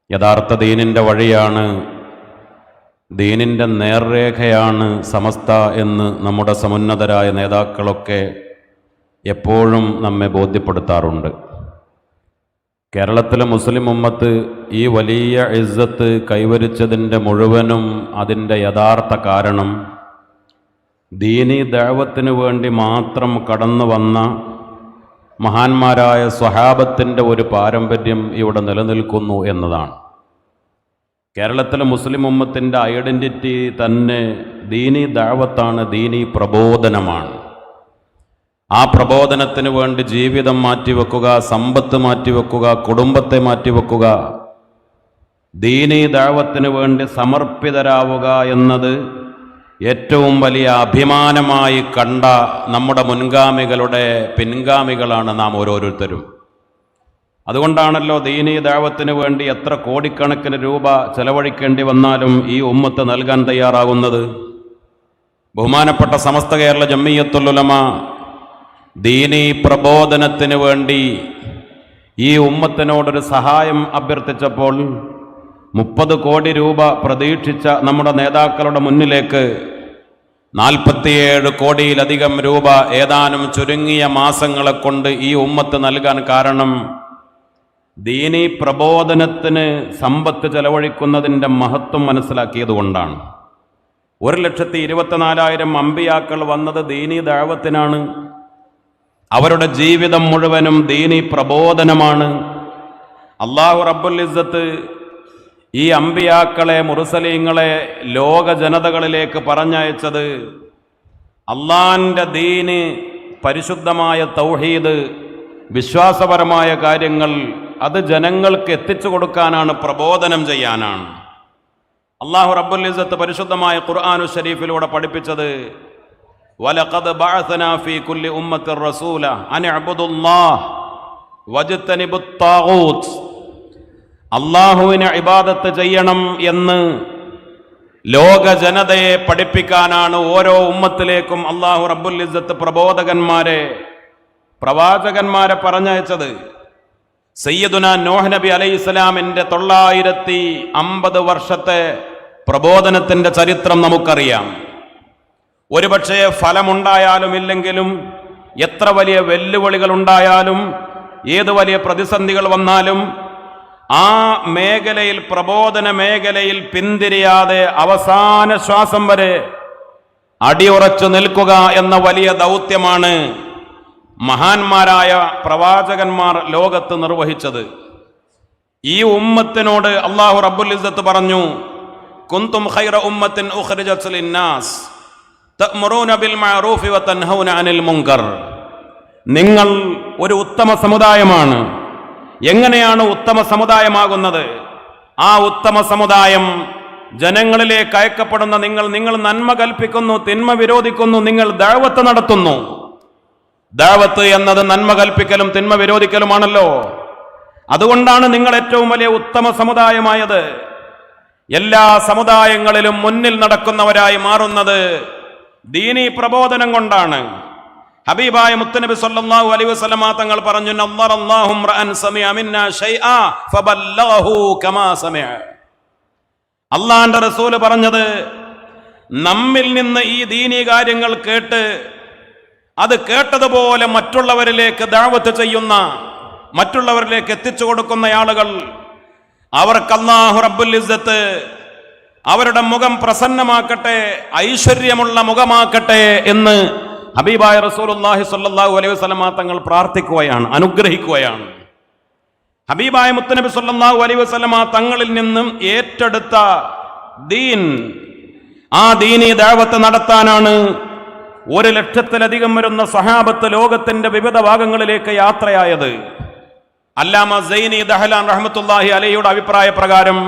യഥാർത്ഥ ദീനിൻ്റെ വഴിയാണ്, ദീനിൻ്റെ നേർരേഖയാണ് സമസ്ത എന്ന് നമ്മുടെ സമുന്നതരായ നേതാക്കളൊക്കെ എപ്പോഴും നമ്മെ ബോധ്യപ്പെടുത്താറുണ്ട്. കേരളത്തിലെ മുസ്ലിം ഉമ്മത്ത് ഈ വലിയ ഇസ്സത്ത് കൈവരിച്ചതിൻ്റെ മുഴുവനും അതിൻ്റെ യഥാർത്ഥ കാരണം ദീനി ദഅവത്തിന് വേണ്ടി മാത്രം കടന്നു വന്ന മഹാന്മാരായ സ്വഹാബത്തിൻ്റെ ഒരു പാരമ്പര്യം ഇവിടെ നിലനിൽക്കുന്നു എന്നതാണ്. കേരളത്തിലെ മുസ്ലിം ഉമ്മത്തിൻ്റെ ഐഡൻറ്റിറ്റി തന്നെ ദീനി ദഅവത്താണ്, ദീനി പ്രബോധനമാണ്. ആ പ്രബോധനത്തിന് വേണ്ടി ജീവിതം മാറ്റിവെക്കുക, സമ്പത്ത് മാറ്റിവെക്കുക, കുടുംബത്തെ മാറ്റിവെക്കുക, ദീനി ദഅവത്തിന് വേണ്ടി സമർപ്പിതരാവുക എന്നത് ഏറ്റവും വലിയ അഭിമാനമായി കണ്ട നമ്മുടെ മുൻഗാമികളുടെ പിൻഗാമികളാണ് നാം ഓരോരുത്തരും. അതുകൊണ്ടാണല്ലോ ദീനി ദഅവത്തിന് വേണ്ടി എത്ര കോടിക്കണക്കിന് രൂപ ചെലവഴിക്കേണ്ടി വന്നാലും ഈ ഉമ്മത്ത് നൽകാൻ തയ്യാറാകുന്നത്. ബഹുമാനപ്പെട്ട സമസ്ത കേരള ജംഇയ്യത്തുൽ ഉലമ ദീനി പ്രബോധനത്തിന് വേണ്ടി ഈ ഉമ്മത്തിനോടൊരു സഹായം അഭ്യർത്ഥിച്ചപ്പോൾ 30 കോടി രൂപ പ്രതീക്ഷിച്ച നമ്മുടെ നേതാക്കളുടെ മുന്നിലേക്ക് 47 കോടിയിലധികം രൂപ ഏതാനും ചുരുങ്ങിയ മാസങ്ങളെ കൊണ്ട് ഈ ഉമ്മത്ത് നൽകാൻ കാരണം ദീനി പ്രബോധനത്തിന് സമ്പത്ത് ചെലവഴിക്കുന്നതിൻ്റെ മഹത്വം മനസ്സിലാക്കിയതുകൊണ്ടാണ്. 1,24,000 അമ്പിയാക്കൾ വന്നത് ദീനി ദഅവത്തിനാണ്. അവരുടെ ജീവിതം മുഴുവനും ദീനി പ്രബോധനമാണ്. അല്ലാഹു റബ്ബുൽ ഇസ്സത്ത് ഈ അമ്പിയാക്കളെ, മുർസലീങ്ങളെ ലോക ജനതകളിലേക്ക് പറഞ്ഞയച്ചത് അള്ളാന്റെ ദീന്, പരിശുദ്ധമായ തൗഹീദ്, വിശ്വാസപരമായ കാര്യങ്ങൾ അത് ജനങ്ങൾക്ക് എത്തിച്ചു കൊടുക്കാനാണ്, പ്രബോധനം ചെയ്യാനാണ്. അല്ലാഹു റബ്ബുൽ ഇസ്സത്ത് പരിശുദ്ധമായ ഖുർആനുൽ ശരീഫിലൂടെ പഠിപ്പിച്ചത് വലഖദ് ബഅസനാ ഫീ കുല്ലി ഉമ്മത്തിർ റസൂല അൻ അബ്ദുല്ലാഹ് വജ്തനിബുത് താഗൂത്ത്. അല്ലാഹുവിനെ ഇബാദത്ത് ചെയ്യണം എന്ന് ലോക ജനതയെ പഠിപ്പിക്കാനാണ് ഓരോ ഉമ്മത്തിലേക്കും അല്ലാഹു റബ്ബുൽ ഇസ്സത്ത് പ്രബോധകന്മാരെ, പ്രവാചകന്മാരെ പറഞ്ഞയച്ചത്. സയ്യിദുനാ നൂഹ് നബി അലൈഹിസ്സലാമിന്റെ 950 വർഷത്തെ പ്രബോധനത്തിന്റെ ചരിത്രം നമുക്കറിയാം. ഒരുപക്ഷെ ഫലമുണ്ടായാലും ഇല്ലെങ്കിലും, എത്ര വലിയ വെല്ലുവിളികൾ ഉണ്ടായാലും, ഏത് വലിയ പ്രതിസന്ധികൾ വന്നാലും ആ മേഖലയിൽ, പ്രബോധന മേഖലയിൽ പിന്തിരിയാതെ അവസാന ശ്വാസം വരെ അടിയുറച്ചു നിൽക്കുക എന്ന വലിയ ദൗത്യമാണ് മഹാന്മാരായ പ്രവാചകന്മാർ ലോകത്ത് നിർവഹിച്ചത്. ഈ ഉമ്മത്തിനോട് അല്ലാഹു റബ്ബുൽ ഇസ്സത്ത് പറഞ്ഞു, കുന്തും ഖൈറ ഉമ്മത്തിൻ ഉഖ്രിജത് ലിന്നാസ് തഅ്മുറൂന ബിൽ മഅറൂഫി വതൻഹൗന അനിൽ മുൻകർ. നിങ്ങൾ ഒരു ഉത്തമ സമുദായമാണ്. എങ്ങനെയാണ് ഉത്തമ സമുദായമാകുന്നത്? ആ ഉത്തമ സമുദായം ജനങ്ങളിലേക്ക് അയക്കപ്പെടുന്ന നിങ്ങൾ നന്മ കൽപ്പിക്കുന്നു, തിന്മ വിരോധിക്കുന്നു, നിങ്ങൾ ദഅവത്ത് നടത്തുന്നു. ദഅവത്ത് എന്നത് നന്മ കൽപ്പിക്കലും തിന്മ വിരോധിക്കലുമാണല്ലോ. അതുകൊണ്ടാണ് നിങ്ങൾ ഏറ്റവും വലിയ ഉത്തമ സമുദായമായത്. എല്ലാ സമുദായങ്ങളിലും മുന്നിൽ നടക്കുന്നവരായി മാറുന്നത് ദീനി പ്രബോധനം കൊണ്ടാണ്. ഹബീബായ മുത്തുനബി സല്ലല്ലാഹു അലൈഹി വസല്ലമ തങ്ങൾ പറഞ്ഞു, നല്ലറല്ലാഹു റഅൻ സമിഅ മിന്നാ ശൈആ ഫബല്ലഗഹു കമാ സമിഅ. അല്ലാഹുവിന്റെ റസൂൽ പറഞ്ഞത്, നമ്മിൽ നിന്ന് ഈ ദീനി കാര്യങ്ങൾ കേട്ട് അത് കേട്ടതുപോലെ മറ്റുള്ളവരിലേക്ക് ദഅവത്ത് ചെയ്യുന്ന, മറ്റുള്ളവരിലേക്ക് എത്തിച്ചു കൊടുക്കുന്ന ആളുകൾ, അവർക്ക് അല്ലാഹു റബ്ബുൽ ഇസ്സത്ത് അവരുടെ മുഖം പ്രസന്നമാക്കട്ടെ, ഐശ്വര്യമുള്ള മുഖമാക്കട്ടെ എന്ന് ഹബീബായ റസൂലുള്ളാഹി സ്വല്ലല്ലാഹു അലൈഹി വസല്ലമ തങ്ങൾ പ്രാർത്ഥിക്കുകയാണ്, അനുഗ്രഹിക്കുകയാണ്. ഹബീബായ മുത്തുനബി സ്വല്ലല്ലാഹു അലൈഹി വസല്ലമ തങ്ങളിൽ നിന്നും ഏറ്റെടുത്ത ദീൻ, ആ ദീനി ദഅവത്ത് നടത്താനാണ് 1,00,000-ലധികം വരുന്ന സ്വഹാബത്ത് ലോകത്തിന്റെ വിവിധ ഭാഗങ്ങളിലേക്ക് യാത്രയായത്. അല്ലാമ സൈനി ദഹ്ലാൻ റഹ്മത്തുള്ളാഹി അലൈഹിയുടെ അഭിപ്രായ പ്രകാരം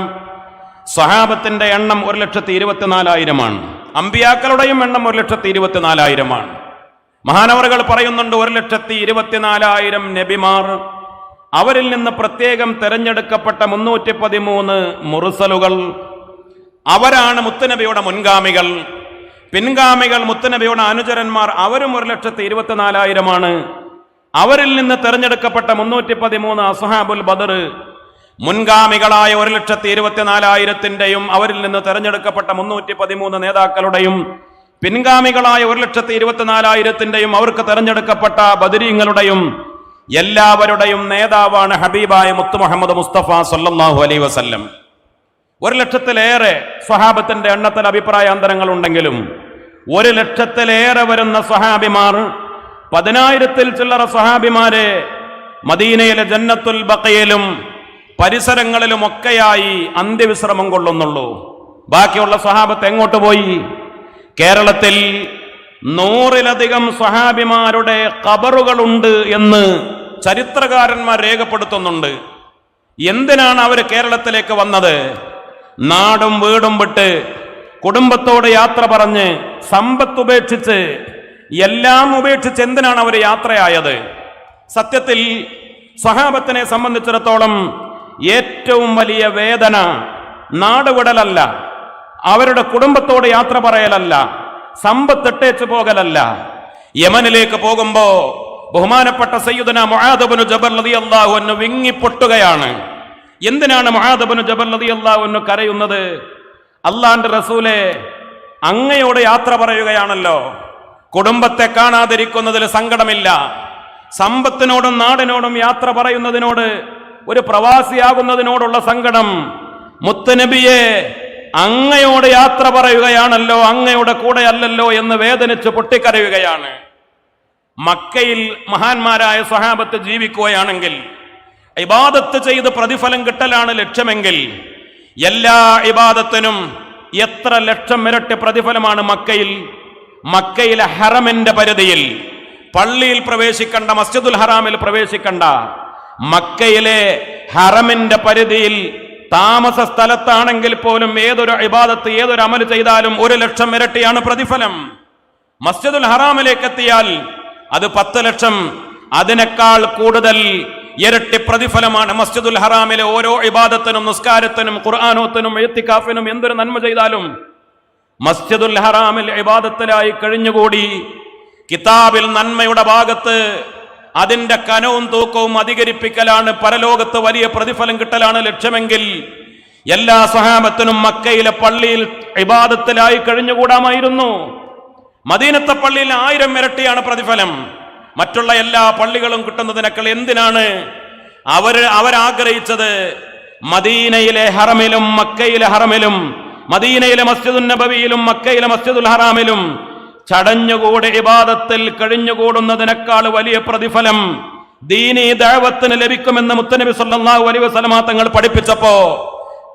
സ്വഹാബത്തിന്റെ എണ്ണം 1,24,000 അമ്പിയാക്കളുടെയും എണ്ണം 1,24,000. മഹാനവറുകൾ പറയുന്നുണ്ട്, 1,24,000 നബിമാർ, അവരിൽ നിന്ന് പ്രത്യേകം തെരഞ്ഞെടുക്കപ്പെട്ട 313 മുർസലുകൾ, അവരാണ് മുത്തുനബിയുടെ മുൻഗാമികൾ. പിൻഗാമികൾ മുത്തുനബിയുടെ അനുചരന്മാർ, അവരും 1,24,000. അവരിൽ നിന്ന് തെരഞ്ഞെടുക്കപ്പെട്ട 313 അസ്ഹാബുൽ ബദർ, മുൻഗാമികളായ 1,24,000-ന്റെയും അവരിൽ നിന്ന് തെരഞ്ഞെടുക്കപ്പെട്ട 313 നേതാക്കളുടെയും പിൻഗാമികളായ 1,24,000-ന്റെയും അവർക്ക് തെരഞ്ഞെടുക്കപ്പെട്ട ബദരീങ്ങളുടെയും എല്ലാവരുടെയും നേതാവാണ് ഹബീബായ മുത്ത് മുഹമ്മദ് മുസ്തഫ സല്ലല്ലാഹു അലൈഹി വസല്ലം. 1,00,000-ലേറെ സ്വഹാബത്തിന്റെ എണ്ണത്തിൽ അഭിപ്രായാന്തരങ്ങൾ ഉണ്ടെങ്കിലും 1,00,000-ലേറെ വരുന്ന സ്വഹാബിമാർ 10,000-ൽ ചില്ലറ സ്വഹാബിമാരെ മദീനയിലെ ജന്നത്തുൽ ബഖയിലും പരിസരങ്ങളിലുമൊക്കെയായി അന്ത്യവിശ്രമം കൊള്ളുന്നുള്ളൂ. ബാക്കിയുള്ള സ്വഹാബത്ത് എങ്ങോട്ട് പോയി? കേരളത്തിൽ 100-ലധികം സ്വഹാബിമാരുടെ ഖബറുകളുണ്ട് എന്ന് ചരിത്രകാരന്മാർ രേഖപ്പെടുത്തുന്നുണ്ട്. എന്തിനാണ് അവർ കേരളത്തിലേക്ക് വന്നത്? നാടും വീടും വിട്ട് കുടുംബത്തോട് യാത്ര പറഞ്ഞ് സമ്പത്ത് ഉപേക്ഷിച്ച് എല്ലാം ഉപേക്ഷിച്ച് എന്തിനാണ് അവർ യാത്രയായത്? സത്യത്തിൽ സ്വഹാബത്തിനെ സംബന്ധിച്ചിടത്തോളം ഏറ്റവും വലിയ വേദന നാടുവിടലല്ല, അവരുടെ കുടുംബത്തോട് യാത്ര പറയലല്ല, സമ്പത്തിട്ടേച്ചു പോകലല്ല. യമനിലേക്ക് പോകുമ്പോ ബഹുമാനപ്പെട്ട സയ്യിദുനാ മുആദ് ഇബ്നു ജബൽ റളിയല്ലാഹു അൻഹു വിങ്ങിപ്പൊട്ടുകയാണ്. എന്തിനാണ് മുആദ് ഇബ്നു ജബൽ റളിയല്ലാഹു അൻഹു കരയുന്നത്? അല്ലാഹുവിന്റെ റസൂലേ, അങ്ങയോട് യാത്ര പറയുകയാണല്ലോ, കുടുംബത്തെ കാണാതിരിക്കുന്നതിൽ സങ്കടമില്ല, സമ്പത്തിനോടും നാടിനോടും യാത്ര പറയുന്നതിനോട്, ഒരു പ്രവാസിയാകുന്നതിനോടുള്ള സങ്കടം. മുത്തുനബിയെ, അങ്ങയോട് യാത്ര പറയുകയാണല്ലോ, അങ്ങയുടെ കൂടെ അല്ലല്ലോ എന്ന് വേദനിച്ച് പൊട്ടിക്കരയുകയാണ്. മക്കയിൽ മഹാന്മാരായ സ്വഹാബത്ത് ജീവിക്കുകയാണെങ്കിൽ, ഇബാദത്ത് ചെയ്ത് പ്രതിഫലം കിട്ടലാണ് ലക്ഷ്യമെങ്കിൽ, എല്ലാ ഇബാദത്തിനും എത്ര ലക്ഷം ഇരട്ടി പ്രതിഫലമാണ് മക്കയിൽ. മക്കയിലെ ഹറമിന്റെ പരിധിയിൽ, പള്ളിയിൽ പ്രവേശിക്കണ്ട, മസ്ജിദുൽ ഹറാമിൽ പ്രവേശിക്കണ്ട, മക്കയിലെ ഹറമിന്റെ പരിധിയിൽ താമസ സ്ഥലത്താണെങ്കിൽ പോലും ഏതൊരു ഇബാദത്ത്, ഏതൊരു അമൽ ചെയ്താലും 1,00,000 ഇരട്ടിയാണ് പ്രതിഫലം. മസ്ജിദുൽ ഹറാമിലേക്ക് എത്തിയാൽ അത് 10 ലക്ഷം, അതിനേക്കാൾ കൂടുതൽ ഇരട്ടി പ്രതിഫലമാണ്. മസ്ജിദുൽ ഹറാമിലെ ഓരോ ഇബാദത്തിനും, നിസ്കാരത്തിനും, ഖുർആനോത്തിനും, ഇഅ്തികാഫിനും എന്തൊരു നന്മ ചെയ്താലും മസ്ജിദുൽ ഹറാമിൽ ഇബാദത്തിലായി കഴിഞ്ഞുകൂടി കിതാബിൽ നന്മയുടെ ഭാഗത്ത് അതിന്റെ കനവും തൂക്കവും അധികരിപ്പിക്കലാണ്, പരലോകത്ത് വലിയ പ്രതിഫലം കിട്ടലാണ് ലക്ഷ്യമെങ്കിൽ എല്ലാ സ്വഹാബത്തിനും മക്കയിലെ പള്ളിയിൽ ഇബാദത്തിലായി കഴിഞ്ഞുകൂടാമായിരുന്നു. മദീനത്തെ പള്ളിയിൽ 1000 ഇരട്ടിയാണ് പ്രതിഫലം. മറ്റുള്ള എല്ലാ പള്ളികളും കിട്ടുന്നതിനേക്കാൾ എന്തിനാണ് അവരാഗ്രഹിച്ചത്? മദീനയിലെ ഹറമിലും മക്കയിലെ ഹറമിലും, മദീനയിലെ മസ്ജിദുൻ നബവിയിലും മക്കയിലെ മസ്ജിദുൽ ഹറാമിലും ചടഞ്ഞുകൂടി ഇബാദത്തിൽ കഴിഞ്ഞുകൂടുന്നതിനേക്കാൾ വലിയ പ്രതിഫലം ദീനീ ദഅവത്തിന് ലഭിക്കുമെന്ന് മുത്തനബി സല്ലല്ലാഹു അലൈഹി വസല്ലമ തങ്ങൾ പഠിപ്പിച്ചപ്പോ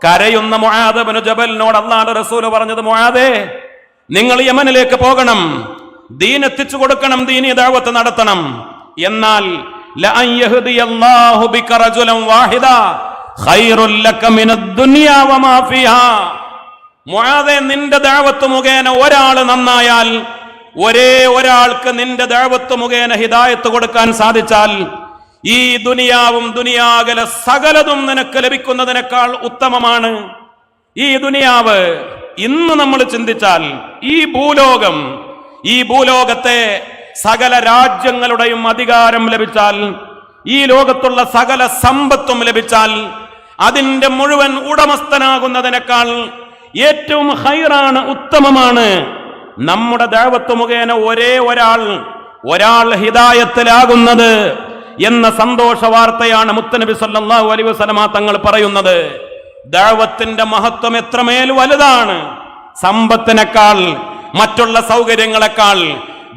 കരയുന്ന മുആദ് ഇബ്നു ജബലിനോട് അല്ലാഹുവിന്റെ റസൂൽ പറഞ്ഞത്, മുആദേ, നിങ്ങൾ യമനിലേക്ക് പോകണം, ദീൻ എത്തിച്ചു കൊടുക്കണം, ദീനീ ദഅവത്ത് നടത്തണം. എന്നാൽ ലഅൻ യഹ്ദിയല്ലാഹു ബിക റജുലൻ വാഹിദ ഖൈറുൽ ലക മിനദ് ദുനിയാ വമാ ഫീഹാ. മുആദേ, നിന്റെ ദഅവത്ത് മുഖേന ഒരാൾ നന്നായാൽ, ഒരേ ഒരാൾക്ക് നിന്റെ ദഅവത്ത് മുഖേന ഹിദായത്ത് കൊടുക്കാൻ സാധിച്ചാൽ, ഈ ദുനിയാവും ദുനിയാകലെ സകലതും നിനക്ക് ലഭിക്കുന്നതിനേക്കാൾ ഉത്തമമാണ്. ഈ ദുനിയാവ് ഇന്ന് നമ്മൾ ചിന്തിച്ചാൽ, ഈ ഭൂലോകത്തെ സകല രാജ്യങ്ങളുടെയും അധികാരം ലഭിച്ചാൽ, ഈ ലോകത്തുള്ള സകല സമ്പത്തും ലഭിച്ചാൽ, അതിന്റെ മുഴുവൻ ഉടമസ്ഥനാകുന്നതിനേക്കാൾ ഏറ്റവും ഹൈറാണ്, ഉത്തമമാണ് നമ്മുടെ ദഅവത്ത് മുഖേന ഒരേ ഒരാൾ ഹിദായത്തിലാകുന്നത് എന്ന സന്തോഷ വാർത്തയാണ് മുത്തനബി സല്ലല്ലാഹു അലൈഹി വസല്ലമ തങ്ങൾ പറയുന്നത്. ദഅവത്തിന്റെ മഹത്വം എത്രമേൽ വലുതാണ്. സമ്പത്തിനേക്കാൾ, മറ്റുള്ള സൗകര്യങ്ങളെക്കാൾ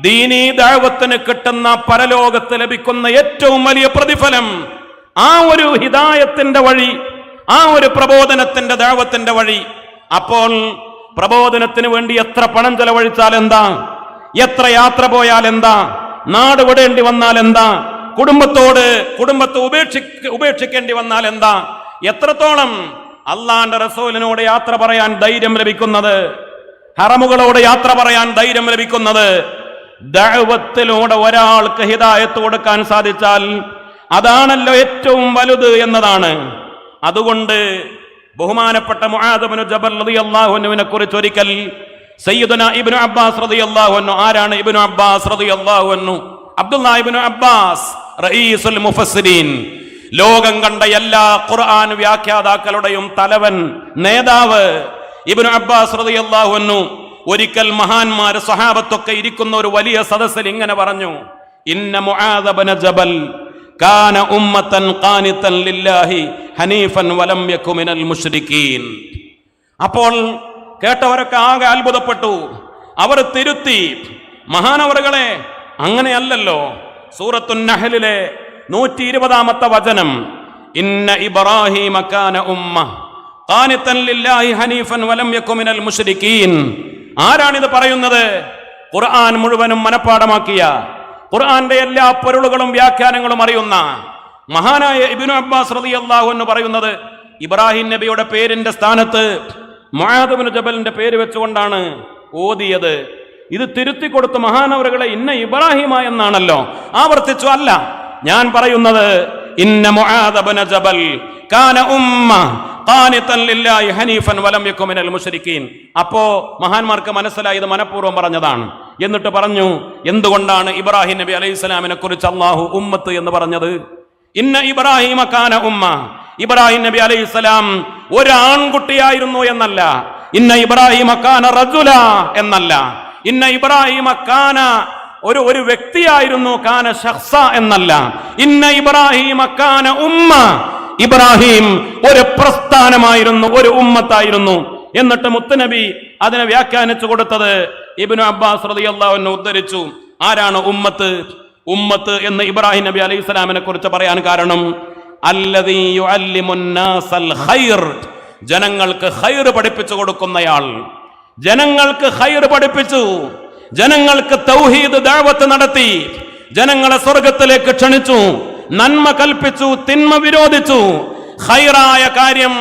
ദീനീ ദഅവത്തിന് കിട്ടുന്ന, പരലോകത്ത് ലഭിക്കുന്ന ഏറ്റവും വലിയ പ്രതിഫലം ആ ഒരു ഹിദായത്തിന്റെ വഴി, ആ ഒരു പ്രബോധനത്തിന്റെ ദഅവത്തിന്റെ വഴി. അപ്പോൾ പ്രബോധനത്തിന് വേണ്ടി എത്ര പണം ചെലവഴിച്ചാൽ എന്താ, എത്ര യാത്ര പോയാൽ എന്താ, നാട് വിടേണ്ടി വന്നാൽ എന്താ, കുടുംബത്തെ ഉപേക്ഷിക്കേണ്ടി വന്നാൽ എന്താ, എത്രത്തോളം അള്ളാന്റെ റസൂലിനോട് യാത്ര പറയാൻ ധൈര്യം ലഭിക്കുന്നത്, ഹറമുകളോട് യാത്ര പറയാൻ ധൈര്യം ലഭിക്കുന്നത്, ദഅവത്തിലൂടെ ഒരാൾക്ക് ഹിദായത്ത് കൊടുക്കാൻ സാധിച്ചാൽ അതാണല്ലോ ഏറ്റവും വലുത് എന്നതാണ്. അതുകൊണ്ട് ബഹുമാനപ്പെട്ട മുആദ് ഇബ്നു ജബൽ റളിയല്ലാഹു അൻഹുവിനെ കുറിച്ച് ഒരിക്കൽ സയ്യിദുനാ ഇബ്നു അബ്ബാസ് റളിയല്ലാഹു അൻഹു, ആരാണ് ഇബ്നു അബ്ബാസ് റളിയല്ലാഹു അൻഹു? അബ്ദുല്ലാഹ് ഇബ്നു അബ്ബാസ് റഈസുൽ മുഫസ്സിരീൻ, ലോകം കണ്ട എല്ലാ ഖുർആൻ വ്യാഖ്യാതാക്കളുടെയും തലവൻ, നേതാവ് ഇബ്നു അബ്ബാസ് റളിയല്ലാഹു അൻഹു ഒരിക്കൽ മഹാന്മാര് സ്വഹാബത്തൊക്കെ ഇരിക്കുന്ന ഒരു വലിയ സദസ്സിൽ ഇങ്ങനെ പറഞ്ഞു: ഇന്ന മുആദ് ഇബ്നു ജബൽ കാന ഉമ്മത്തൻ ഖാനിതൻ ലില്ലാഹി ഹനീഫൻ വലം യകു മിനൽ മുശ്രിക്കീൻ. അപ്പോൾ കേട്ടവരൊക്കെ ആകെ അത്ഭുതപ്പെട്ടു. അവർ തിരുത്തി, മഹാനവറുകളെ അങ്ങനെയല്ലല്ലോ. സൂറത്തുൻ നഹ്ലിലെ 120-ാമത്തെ വചനം, ഇന്ന ഇബ്രാഹീമ കാന ഉമ്മ ഖാനിതൻ ലില്ലാഹി ഹനീഫൻ വലം യകു മിനൽ മുശ്രിക്കീൻ. ആരാണിത് പറയുന്നത്? ഖുർആൻ മുഴുവനും മനഃപ്പാഠമാക്കിയ, ഖുർആന്റെ എല്ലാ പൊരുളുകളും വ്യാഖ്യാനങ്ങളും അറിയുന്ന മഹാനായ ഇബ്നു അബ്ബാസ് റളിയല്ലാഹു അൻഹു പറയുന്നത്, ഇബ്രാഹിം നബിയുടെ പേരിന്റെ സ്ഥാനത്ത് മുആദ് ഇബ്നു ജബലിന്റെ പേര് വെച്ചുകൊണ്ടാണ് ഓതിയത്. ഇത് തിരുത്തി കൊടുത്ത് മഹാനവറുകളെ ഇന്ന ഇബ്രാഹിമ എന്നാണല്ലോ ആവർത്തിച്ചു. അല്ല, ഞാൻ പറയുന്നത് ഇന്ന മുആദ് ഇബ്നു ജബൽ കാന ഉമ്മ ഖാനിതൻ ലില്ലാഹി ഹനീഫൻ വലം യകു മിനൽ മുശ്രിക്കീൻ. അപ്പോ മഹാന്മാർക്ക് മനസ്സിലായി ഇത് മനഃപൂർവ്വം പറഞ്ഞതാണ്. എന്നിട്ട് പറഞ്ഞു, എന്തുകൊണ്ടാണ് ഇബ്രാഹിം നബി അലൈഹിസ്സലാമിനെ കുറിച്ച് അല്ലാഹു ഉമ്മത്ത് എന്ന് പറഞ്ഞത്? ഇന്ന ഇബ്രാഹിമ കാന ഉമ്മ, ഇബ്രാഹിം നബി അലൈഹിസ്സലാം ഒരു ആൺകുട്ടിയായിരുന്നു എന്നല്ല. ഇന്ന ഇബ്രാഹിമ കാന റജുല എന്നല്ല. ഇന്ന ഇബ്രാഹിമ കാന ഒരു വ്യക്തിയായിരുന്നു, കാന ശഖ്സ എന്നല്ല. ഇന്ന ഇബ്രാഹിമ കാന ഉമ്മ, ഇബ്രാഹിം ഒരു പ്രസ്ഥാനമായിരുന്നു, ഒരു ഉമ്മത്തായിരുന്നു. എന്നിട്ട് മുത്തുനബി അതിനെ വ്യാഖ്യാനിച്ചു കൊടുത്തത് ഇബ്നു അബ്ബാസ് റളിയല്ലാഹു അൻഹു ഉദ്ധരിച്ചു. ആരാണ് ഉമ്മത്ത്? ഉമ്മത്ത് എന്ന് ഇബ്രാഹിം നബി അലൈഹിസ്സലാമിനെ കുറിച്ച് പറയാൻ കാരണം, അല്ലദീ യുഅല്ലിമുൻ നാസൽ ഖൈർ, ജനങ്ങൾക്ക് ഖൈർ പഠിപ്പിച്ചു കൊടുക്കുന്നയാൾ. ജനങ്ങൾക്ക് ഖൈർ പഠിപ്പിച്ചു, ജനങ്ങൾക്ക് തൗഹീദ് ദഅവത്ത് നടത്തി, ജനങ്ങളെ സ്വർഗത്തിലേക്ക് ക്ഷണിച്ചു, നന്മ കൽപ്പിച്ചു, തിന്മ വിരോധിച്ചു, ഖൈറായ കാര്യം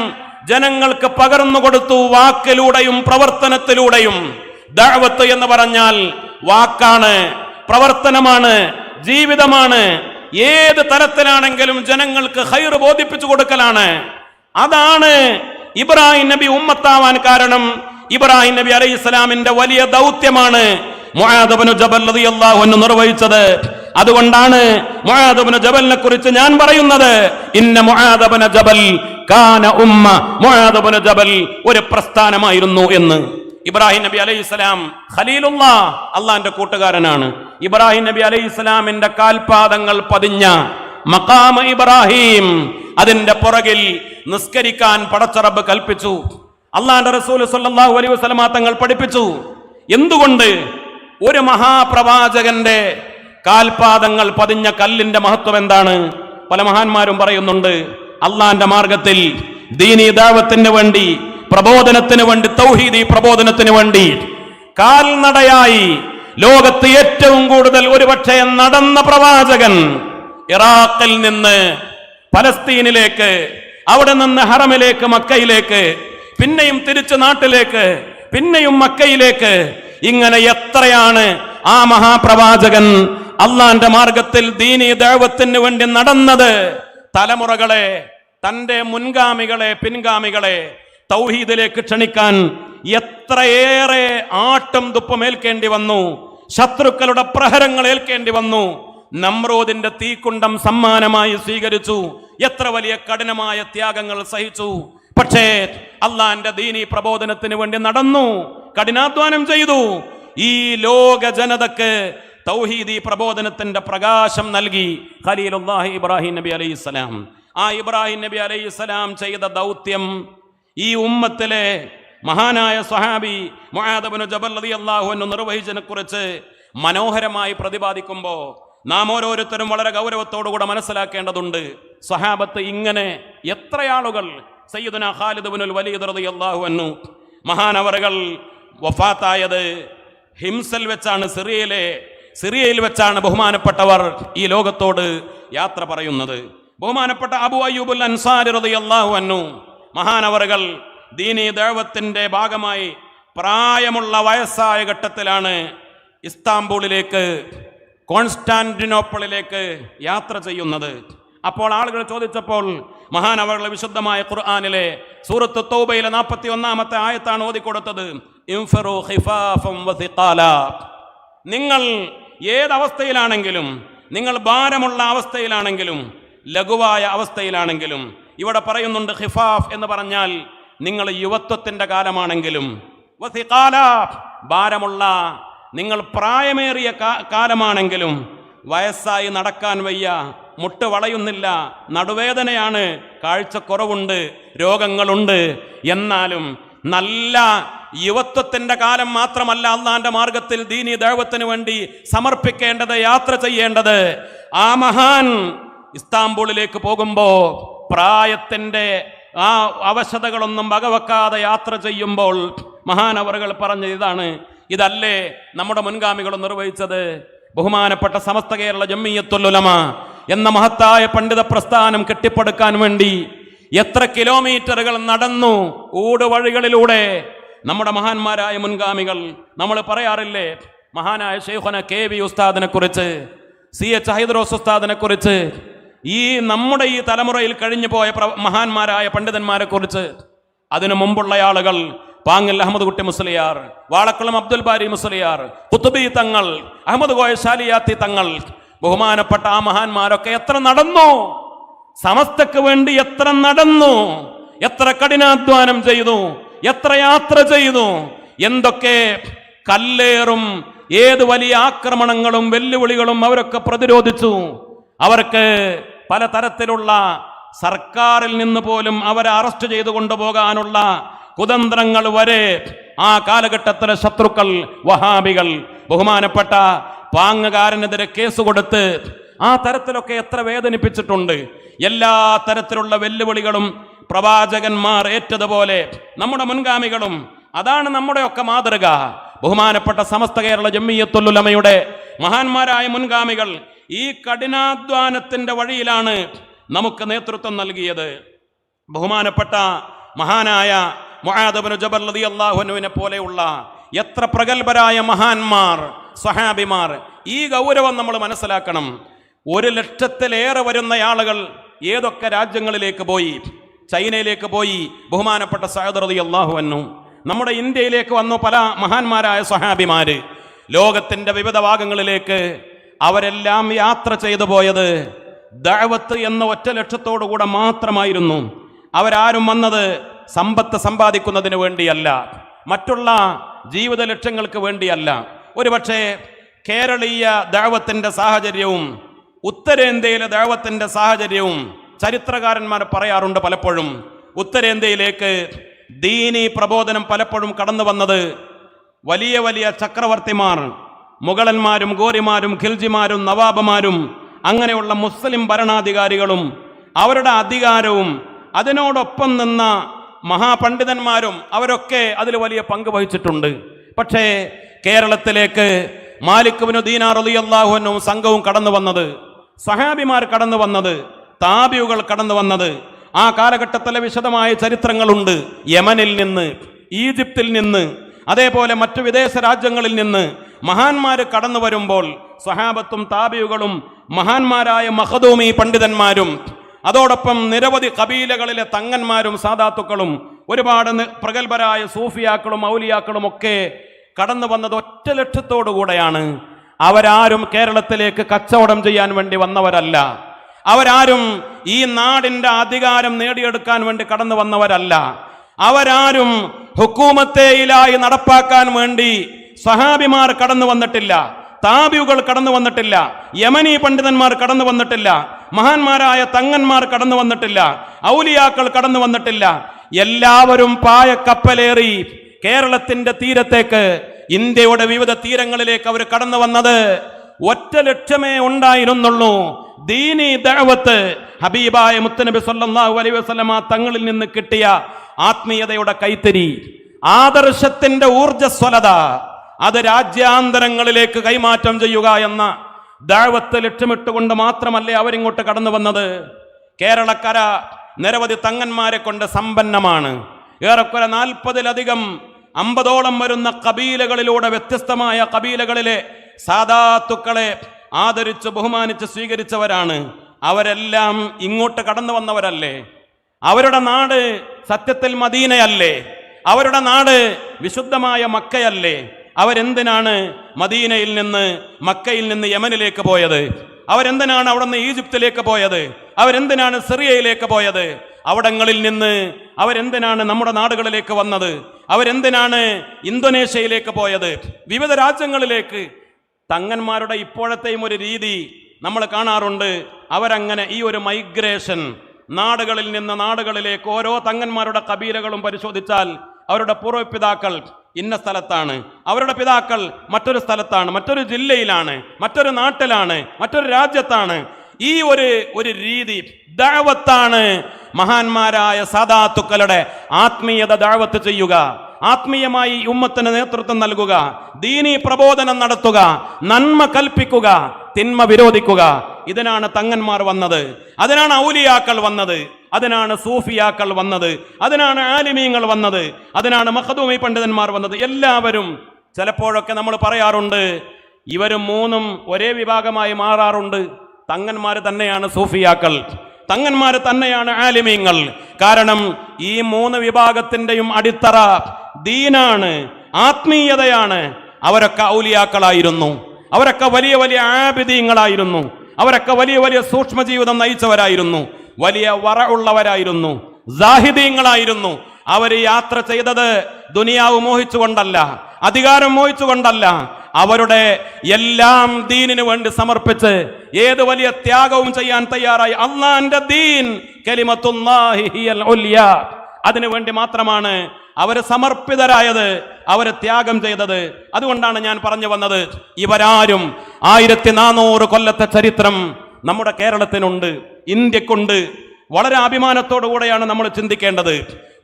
ജനങ്ങൾക്ക് പകർന്നു കൊടുത്തു, വാക്കിലൂടെയും പ്രവർത്തനത്തിലൂടെയും. ദഅവത്ത് എന്ന് പറഞ്ഞാൽ വാക്കാണ്, പ്രവർത്തനമാണ്, ജീവിതമാണ്. ഏത് തരത്തിലാണെങ്കിലും ജനങ്ങൾക്ക് ഖൈർ ബോധിപ്പിച്ചു കൊടുക്കലാണ്. അതാണ് ഇബ്രാഹിം നബി ഉമ്മത്താവാൻ കാരണം. ഇബ്രാഹിം നബി അലൈഹിസ്സലാമിന്റെ വലിയ ദൗത്യമാണ് മുആദ് ഇബ്നു ജബൽ റളിയല്ലാഹു അൻഹു നിർവഹിച്ചത്. അതുകൊണ്ടാണ് മുആദ് ഇബ്നു ജബലിനെ കുറിച്ച് ഞാൻ പറയുന്നത്, ഇന്ന മുആദ് ഇബ്നു ജബൽ കാന ഉമ്മ, മുആദ് ഇബ്നു ജബൽ ഒരു പ്രസ്ഥാനമായിരുന്നു എന്ന്. ഇബ്രാഹിം നബി അലൈഹിസ്സലാം ഖലീലുല്ലാഹ്, അള്ളാന്റെ കൂട്ടുകാരനാണ്. ഇബ്രാഹിം നബി അലൈഹിസ്സലാമിന്റെ കാൽപാദങ്ങൾ പതിഞ്ഞ മഖാമ ഇബ്രാഹിം, അതിന്റെ പുറകിൽ നിസ്കരിക്കാൻ പടച്ച റബ്ബ് കൽപ്പിച്ചു. അള്ളാന്റെ റസൂൽ സല്ലല്ലാഹു അലൈഹി വസല്ലമ തങ്ങൾ പഠിപ്പിച്ചു. എന്തുകൊണ്ട്? ഒരു മഹാപ്രവാചകന്റെ കാൽപാദങ്ങൾ പതിഞ്ഞ കല്ലിന്റെ മഹത്വം എന്താണ്? പല മഹാന്മാരും പറയുന്നുണ്ട്, അള്ളാന്റെ മാർഗത്തിൽ ദീനീ ദഅവത്തിന് വേണ്ടി, പ്രബോധനത്തിന് വേണ്ടി, തൗഹീദി പ്രബോധനത്തിന് വേണ്ടി കാൽനടയായി ലോകത്ത് ഏറ്റവും കൂടുതൽ ഒരുപക്ഷെ നടന്ന പ്രവാചകൻ ഇറാഖിൽ നിന്ന് പലസ്തീനിലേക്ക്, അവിടെ നിന്ന് ഹറമിലേക്ക്, മക്കയിലേക്ക്, പിന്നെയും തിരിച്ച് നാട്ടിലേക്ക്, പിന്നെയും മക്കയിലേക്ക്, ഇങ്ങനെ എത്രയാണ് ആ മഹാപ്രവാചകൻ അള്ളാന്റെ മാർഗത്തിൽ ദീനീ ദഅവത്തിന് വേണ്ടി നടന്നത്. തലമുറകളെ, തന്റെ മുൻഗാമികളെ, പിൻഗാമികളെ തൗഹീദിലേക്ക് ക്ഷണിക്കാൻ എത്രയേറെ ആട്ടും തുപ്പും ഏൽക്കേണ്ടി വന്നു, ശത്രുക്കളുടെ പ്രഹരങ്ങൾ ഏൽക്കേണ്ടി വന്നു. നമ്രൂദിന്റെ തീക്കുണ്ടം സമ്മാനമായി സ്വീകരിച്ചു, എത്ര വലിയ കഠിനമായ ത്യാഗങ്ങൾ സഹിച്ചു. പക്ഷേ അള്ളാന്റെ ദീനീ പ്രബോധനത്തിന് വേണ്ടി നടന്നു, കഠിനാധ്വാനം ചെയ്തു. ഈ ലോക ജനതക്ക് തൗഹീദി പ്രബോധനത്തിന്റെ പ്രകാശം നൽകി ഖലീലുല്ലാഹി ഇബ്രാഹിം നബി അലൈഹിസ്സലാം. ആ ഇബ്രാഹിം നബി അലൈഹിസ്സലാം ചെയ്ത ദൗത്യം ഈ ഉമ്മത്തിലെ മഹാനായ സ്വഹാബി മുആദ് ഇബ്നു ജബൽ റളിയല്ലാഹു അൻഹു നിർവഹിച്ചതിനെ കുറിച്ച് മനോഹരമായി പ്രതിപാദിക്കുമ്പോൾ നാം ഓരോരുത്തരും വളരെ ഗൗരവത്തോടുകൂടെ മനസ്സിലാക്കേണ്ടതുണ്ട്. സ്വഹാബത്ത് ഇങ്ങനെ എത്ര ആളുകൾ, സയ്യിദുനാ ഖാലിദ് ഇബ്നുൽ വലീദ് റളിയല്ലാഹു അൻഹു മഹാനവറുകൾ വഫാത്തായത് ഹിംസൽ വെച്ചാണ്, സിറിയയിൽ വെച്ചാണ് ബഹുമാനപ്പെട്ടവർ ഈ ലോകത്തോട് യാത്ര പറയുന്നത്. ബഹുമാനപ്പെട്ട അബൂ അയ്യൂബുൽ അൻസാരി റളിയല്ലാഹു അൻഹു മഹാനവറുകൾ ദീനീ ദഅവത്തിന്റെ ഭാഗമായി പ്രായമുള്ള വയസ്സായ ഘട്ടത്തിലാണ് ഇസ്താംബൂളിലേക്ക്, കോൺസ്റ്റാന്റിനോപ്പിളിലേക്ക് യാത്ര ചെയ്യുന്നത്. അപ്പോൾ ആളുകൾ ചോദിച്ചപ്പോൾ മഹാനവറുകൾ വിശുദ്ധമായ ഖുർആനിലെ സൂറത്ത് തൗബയിലെ 41-ാമത്തെ ആയത്താണ് ഓതിക്കൊടുത്തത്. ഇൻഫിറു ഖിഫാഫൻ വസിഖാല, നിങ്ങൾ ഏതവസ്ഥയിലാണെങ്കിലും, നിങ്ങൾ ഭാരമുള്ള അവസ്ഥയിലാണെങ്കിലും, ലഘുവായ അവസ്ഥയിലാണെങ്കിലും, ഇവിടെ പറയുന്നുണ്ട് ഖിഫാഫ് എന്ന് പറഞ്ഞാൽ നിങ്ങൾ യുവത്വത്തിന്റെ കാലമാണെങ്കിലും, വസിഖാല ഭാരമുള്ള നിങ്ങൾ പ്രായമേറിയ കാലമാണെങ്കിലും, വയസ്സായി നടക്കാൻ വയ്യ, മുട്ട് വളയുന്നില്ല, നടുവേദനയാണ്, കാഴ്ചക്കുറവുണ്ട്, രോഗങ്ങളുണ്ട്, എന്നാലും നല്ല യുവത്വത്തിന്റെ കാലം മാത്രമല്ല അള്ളാന്റെ മാർഗത്തിൽ ദീനി ദഅവത്തിന് വേണ്ടി സമർപ്പിക്കേണ്ടത്, യാത്ര ചെയ്യേണ്ടത്. ആ മഹാൻ ഇസ്താംബൂളിലേക്ക് പോകുമ്പോ പ്രായത്തിന്റെ ആ അവശതകളൊന്നും വകവെക്കാതെ യാത്ര ചെയ്യുമ്പോൾ മഹാനവറുകൾ പറഞ്ഞത് ഇതാണ്. ഇതല്ലേ നമ്മുടെ മുൻഗാമികൾ നിർവഹിച്ചത്? ബഹുമാനപ്പെട്ട സമസ്ത കേരള ജംഇയ്യത്തുൽ ഉലമ എന്ന മഹത്തായ പണ്ഡിത പ്രസ്ഥാനം കെട്ടിപ്പടുക്കാൻ വേണ്ടി എത്ര കിലോമീറ്ററുകൾ നടന്നു, ഊടുവഴികളിലൂടെ നമ്മുടെ മഹാന്മാരായ മുൻഗാമികൾ. നമ്മൾ പറയാറില്ലേ, മഹാനായ ശൈഖുന KV ഉസ്താദിനെ കുറിച്ച്, CH ഹൈദ്രോസ് ഉസ്താദിനെ കുറിച്ച്, ഈ നമ്മുടെ ഈ തലമുറയിൽ കഴിഞ്ഞു പോയ മഹാന്മാരായ പണ്ഡിതന്മാരെ കുറിച്ച്. അതിനു മുമ്പുള്ള ആളുകൾ പാങ്ങൽ അഹമ്മദ് കുട്ടി മുസ്ലിയാർ, വാളക്കുളം അബ്ദുൽ ബാരി മുസ്ലിയാർ, ഖുതുബി തങ്ങൾ, അഹമ്മദ് കോയ ശാലിയാത്തി തങ്ങൾ, ബഹുമാനപ്പെട്ട ആ മഹാന്മാരൊക്കെ എത്ര നടന്നു, സമസ്തക്ക് വേണ്ടി എത്ര നടന്നു, എത്ര കഠിനാധ്വാനം ചെയ്തു, എത്ര യാത്ര ചെയ്തു, എന്തൊക്കെ കല്ലേറും ഏത് വലിയ ആക്രമണങ്ങളും വെല്ലുവിളികളും അവരൊക്കെ പ്രതിരോധിച്ചു. അവർക്ക് പലതരത്തിലുള്ള സർക്കാരിൽ നിന്ന് പോലും അവരെ അറസ്റ്റ് ചെയ്തു കൊണ്ടുപോകാനുള്ള കുതന്ത്രങ്ങൾ വരെ ആ കാലഘട്ടത്തിലെ ശത്രുക്കൾ വഹാബികൾ ബഹുമാനപ്പെട്ട പാങ്ങുകാരനെതിരെ കേസ് കൊടുത്ത് ആ തരത്തിലൊക്കെ എത്ര വേദനിപ്പിച്ചിട്ടുണ്ട്. എല്ലാ തരത്തിലുള്ള വെല്ലുവിളികളും പ്രവാചകന്മാർ ഏറ്റതുപോലെ നമ്മുടെ മുൻഗാമികളും. അതാണ് നമ്മുടെയൊക്കെ മാതൃക. ബഹുമാനപ്പെട്ട സമസ്ത കേരള ജംഇയ്യത്തുൽ ഉലമയുടെ മഹാന്മാരായ മുൻഗാമികൾ ഈ കഠിനാധ്വാനത്തിന്റെ വഴിയിലാണ് നമുക്ക് നേതൃത്വം നൽകിയത്. ബഹുമാനപ്പെട്ട മഹാനായ മുആദ് ഇബ്നു ജബൽ റളിയല്ലാഹു അൻഹുവിനെ പോലെയുള്ള എത്ര പ്രഗൽഭരായ മഹാന്മാർ, സ്വഹാബിമാർ. ഈ ഗൗരവം നമ്മൾ മനസ്സിലാക്കണം. 1,00,000-ലേറെ വരുന്ന ആളുകൾ ഏതൊക്കെ രാജ്യങ്ങളിലേക്ക് പോയി? ചൈനയിലേക്ക് പോയി ബഹുമാനപ്പെട്ട സഅദ് റളിയല്ലാഹു അൻഹു. നമ്മുടെ ഇന്ത്യയിലേക്ക് വന്നു പല മഹാന്മാരായ സ്വഹാബിമാര്. ലോകത്തിന്റെ വിവിധ ഭാഗങ്ങളിലേക്ക് അവരെല്ലാം യാത്ര ചെയ്തു പോയത് ദഅവത്ത് എന്ന ഒറ്റ ലക്ഷ്യത്തോടുകൂടെ മാത്രമായിരുന്നു. അവരാരും വന്നത് സമ്പത്ത് സമ്പാദിക്കുന്നതിന് വേണ്ടിയല്ല, മറ്റുള്ള ജീവിത ലക്ഷ്യങ്ങൾക്ക് വേണ്ടിയല്ല. ഒരുപക്ഷെ കേരളീയ ദഅവത്തിന്റെ സാഹചര്യവും ഉത്തരേന്ത്യയിലെ ദഅവത്തിന്റെ സാഹചര്യവും ചരിത്രകാരന്മാർ പറയാറുണ്ട്. പലപ്പോഴും ഉത്തരേന്ത്യയിലേക്ക് ദീനി പ്രബോധനം പലപ്പോഴും കടന്നു വന്നത് വലിയ വലിയ ചക്രവർത്തിമാർ, മുഗളന്മാരും ഗോരിമാരും ഖിൽജിമാരും നവാബമാരും അങ്ങനെയുള്ള മുസ്ലിം ഭരണാധികാരികളും അവരുടെ അധികാരവും അതിനോടൊപ്പം നിന്ന മഹാപണ്ഡിതന്മാരും അവരൊക്കെ അതിൽ വലിയ പങ്ക് വഹിച്ചിട്ടുണ്ട്. പക്ഷേ കേരളത്തിലേക്ക് മാലിക് ഇബ്നു ദീനാർ റളിയല്ലാഹു അൻഹു സംഘവും കടന്നു വന്നത്, സ്വഹാബിമാർ കടന്നു വന്നത്, താബിയുകൾ കടന്നു വന്നത്, ആ കാലഘട്ടത്തിലെ വിശദമായ ചരിത്രങ്ങളുണ്ട്. യമനിൽ നിന്ന്, ഈജിപ്തിൽ നിന്ന്, അതേപോലെ മറ്റു വിദേശ രാജ്യങ്ങളിൽ നിന്ന് മഹാന്മാര് കടന്നു വരുമ്പോൾ സ്വഹാബത്തും താബിയുകളും മഹാന്മാരായ മഖദൂമി പണ്ഡിതന്മാരും അതോടൊപ്പം നിരവധി കബീലകളിലെ തങ്ങന്മാരും സാദാത്തുക്കളും ഒരുപാട് പ്രഗൽഭരായ സൂഫിയാക്കളും ഔലിയാക്കളും ഒക്കെ കടന്നു വന്നത് ഒറ്റ ലക്ഷ്യത്തോടു കൂടെയാണ്. അവരാരും കേരളത്തിലേക്ക് കച്ചവടം ചെയ്യാൻ വേണ്ടി വന്നവരല്ല. അവരാരും ഈ നാടിന്റെ അധികാരം നേടിയെടുക്കാൻ വേണ്ടി കടന്നു വന്നവരല്ല. അവരാരും ഹുക്കൂമത്തേയിലായി നടപ്പാക്കാൻ വേണ്ടി സ്വഹാബിമാർ കടന്നു വന്നിട്ടില്ല, താബിയുകൾ കടന്നു വന്നിട്ടില്ല, യമനി പണ്ഡിതന്മാർ കടന്നു വന്നിട്ടില്ല, മഹാന്മാരായ തങ്ങന്മാർ കടന്നു വന്നിട്ടില്ല, ഔലിയാക്കൾ കടന്നു വന്നിട്ടില്ല. എല്ലാവരും പായ കപ്പലേറി കേരളത്തിന്റെ തീരത്തേക്ക്, ഇന്ത്യയുടെ വിവിധ തീരങ്ങളിലേക്ക് അവർ കടന്നു വന്നത് ഒറ്റ ലക്ഷ്യമേ ഉണ്ടായിരുന്നുള്ളൂ. ദീനി ദഅവത്ത്, ഹബീബായ മുത്തുനബി സല്ലല്ലാഹു അലൈഹി വസല്ലമ തങ്ങളിൽ നിന്ന് കിട്ടിയ ആത്മീയതയുടെ കൈത്തരി, ആദർശത്തിന്റെ ഊർജ്ജസ്വലത, അത് രാജ്യാന്തരങ്ങളിലേക്ക് കൈമാറ്റം ചെയ്യുക എന്ന ദഅവത്ത് ലക്ഷ്യമിട്ടുകൊണ്ട് മാത്രമല്ലേ അവരിങ്ങോട്ട് കടന്നു വന്നത്. കേരളക്കര നിരവധി തങ്ങന്മാരെ കൊണ്ട് സമ്പന്നമാണ്. ഏറെക്കുറെ 40-ലധികം 50ഓളം വരുന്ന കബീലകളിലൂടെ വ്യത്യസ്തമായ കബീലകളിലെ സാദാത്തുക്കളെ ആദരിച്ച് ബഹുമാനിച്ച് സ്വീകരിച്ചവരാണ്. അവരെല്ലാം ഇങ്ങോട്ട് കടന്നു വന്നവരല്ലേ. അവരുടെ നാട് സത്യത്തിൽ മദീനയല്ലേ, അവരുടെ നാട് വിശുദ്ധമായ മക്കയല്ലേ. അവരെന്തിനാണ് മദീനയിൽ നിന്ന്, മക്കയിൽ നിന്ന് യമനിലേക്ക് പോയത്? അവരെന്തിനാണ് അവിടെ നിന്ന് ഈജിപ്തിലേക്ക് പോയത്? അവരെന്തിനാണ് സിറിയയിലേക്ക് പോയത്? അവിടങ്ങളിൽ നിന്ന് അവരെന്തിനാണ് നമ്മുടെ നാടുകളിലേക്ക് വന്നത്? അവരെന്തിനാണ് ഇന്തോനേഷ്യയിലേക്ക് പോയത്? വിവിധ രാജ്യങ്ങളിലേക്ക്. തങ്ങന്മാരുടെ ഇപ്പോഴത്തെയും ഒരു രീതി നമ്മൾ കാണാറുണ്ട്. അവരങ്ങനെ ഈ ഒരു മൈഗ്രേഷൻ, നാടുകളിൽ നിന്ന് നാടുകളിലേക്ക് ഓരോ തങ്ങന്മാരുടെ കബീലകളും പരിശോധിച്ചാൽ അവരുടെ പൂർവ്വപിതാക്കൾ ഇന്ന സ്ഥലത്താണ്, അവരുടെ പിതാക്കൾ മറ്റൊരു സ്ഥലത്താണ്, മറ്റൊരു ജില്ലയിലാണ്, മറ്റൊരു നാട്ടിലാണ്, മറ്റൊരു രാജ്യത്താണ്. ഈ ഒരു രീതി ദഅവത്താണ്. മഹാന്മാരായ സാദാത്തുക്കളുടെ ആത്മീയത ദഅവത്ത് ചെയ്യുക, ആത്മീയമായി ഉമ്മത്തിന് നേതൃത്വം നൽകുക, ദീനീ പ്രബോധനം നടത്തുക, നന്മ കൽപ്പിക്കുക, തിന്മ വിരോധിക്കുക. ഇതിനാണ് തങ്ങന്മാർ വന്നത്, അതിനാണ് ഔലിയാക്കൾ വന്നത്, അതിനാണ് സൂഫിയാക്കൾ വന്നത്, അതിനാണ് ആലിമീങ്ങൾ വന്നത്, അതിനാണ് മഖ്ദൂമി പണ്ഡിതന്മാർ വന്നത്. എല്ലാവരും ചിലപ്പോഴൊക്കെ നമ്മൾ പറയാറുണ്ട്, ഇവരും മൂന്നും ഒരേ വിഭാഗമായി മാറാറുണ്ട്. തങ്ങന്മാർ തന്നെയാണ് സൂഫിയാക്കൾ, തങ്ങന്മാർ തന്നെയാണ് ആലിമീങ്ങൾ. കാരണം ഈ മൂന്ന് വിഭാഗത്തിന്റെയും അടിത്തറ ദീനാണ്, ആത്മീയതയാണ്. അവരൊക്കെ ഔലിയാക്കളായിരുന്നു, അവരൊക്കെ വലിയ വലിയ ആബിദീങ്ങളായിരുന്നു, അവരൊക്കെ വലിയ വലിയ സൂക്ഷ്മ ജീവിതം നയിച്ചവരായിരുന്നു, വലിയ വറ ഉള്ളവരായിരുന്നു, സാഹിദീങ്ങളായിരുന്നു. അവർ യാത്ര ചെയ്തത് ദുനിയാവ് മോഹിച്ചുകൊണ്ടല്ല, അധികാരം മോഹിച്ചുകൊണ്ടല്ല, അവരുടെ എല്ലാം ദീനിനു വേണ്ടി സമർപ്പിച്ച് ഏത് വലിയ ത്യാഗവും ചെയ്യാൻ തയ്യാറായി. അല്ലാഹുവിന്റെ ദീൻ കലിമത്തുല്ലാഹി ഹിയൽ ഉൽയ, അതിനു വേണ്ടി മാത്രമാണ് അവർ സമർപ്പിതരായത്, അവർ ത്യാഗം ചെയ്തത്. അതുകൊണ്ടാണ് ഞാൻ പറഞ്ഞു വന്നത്, ഇവരാരും 1400 കൊല്ലത്തെ ചരിത്രം നമ്മുടെ കേരളത്തിനുണ്ട്, ഇന്ത്യക്കുണ്ട്. വളരെ അഭിമാനത്തോടു കൂടെയാണ് നമ്മൾ ചിന്തിക്കേണ്ടത്.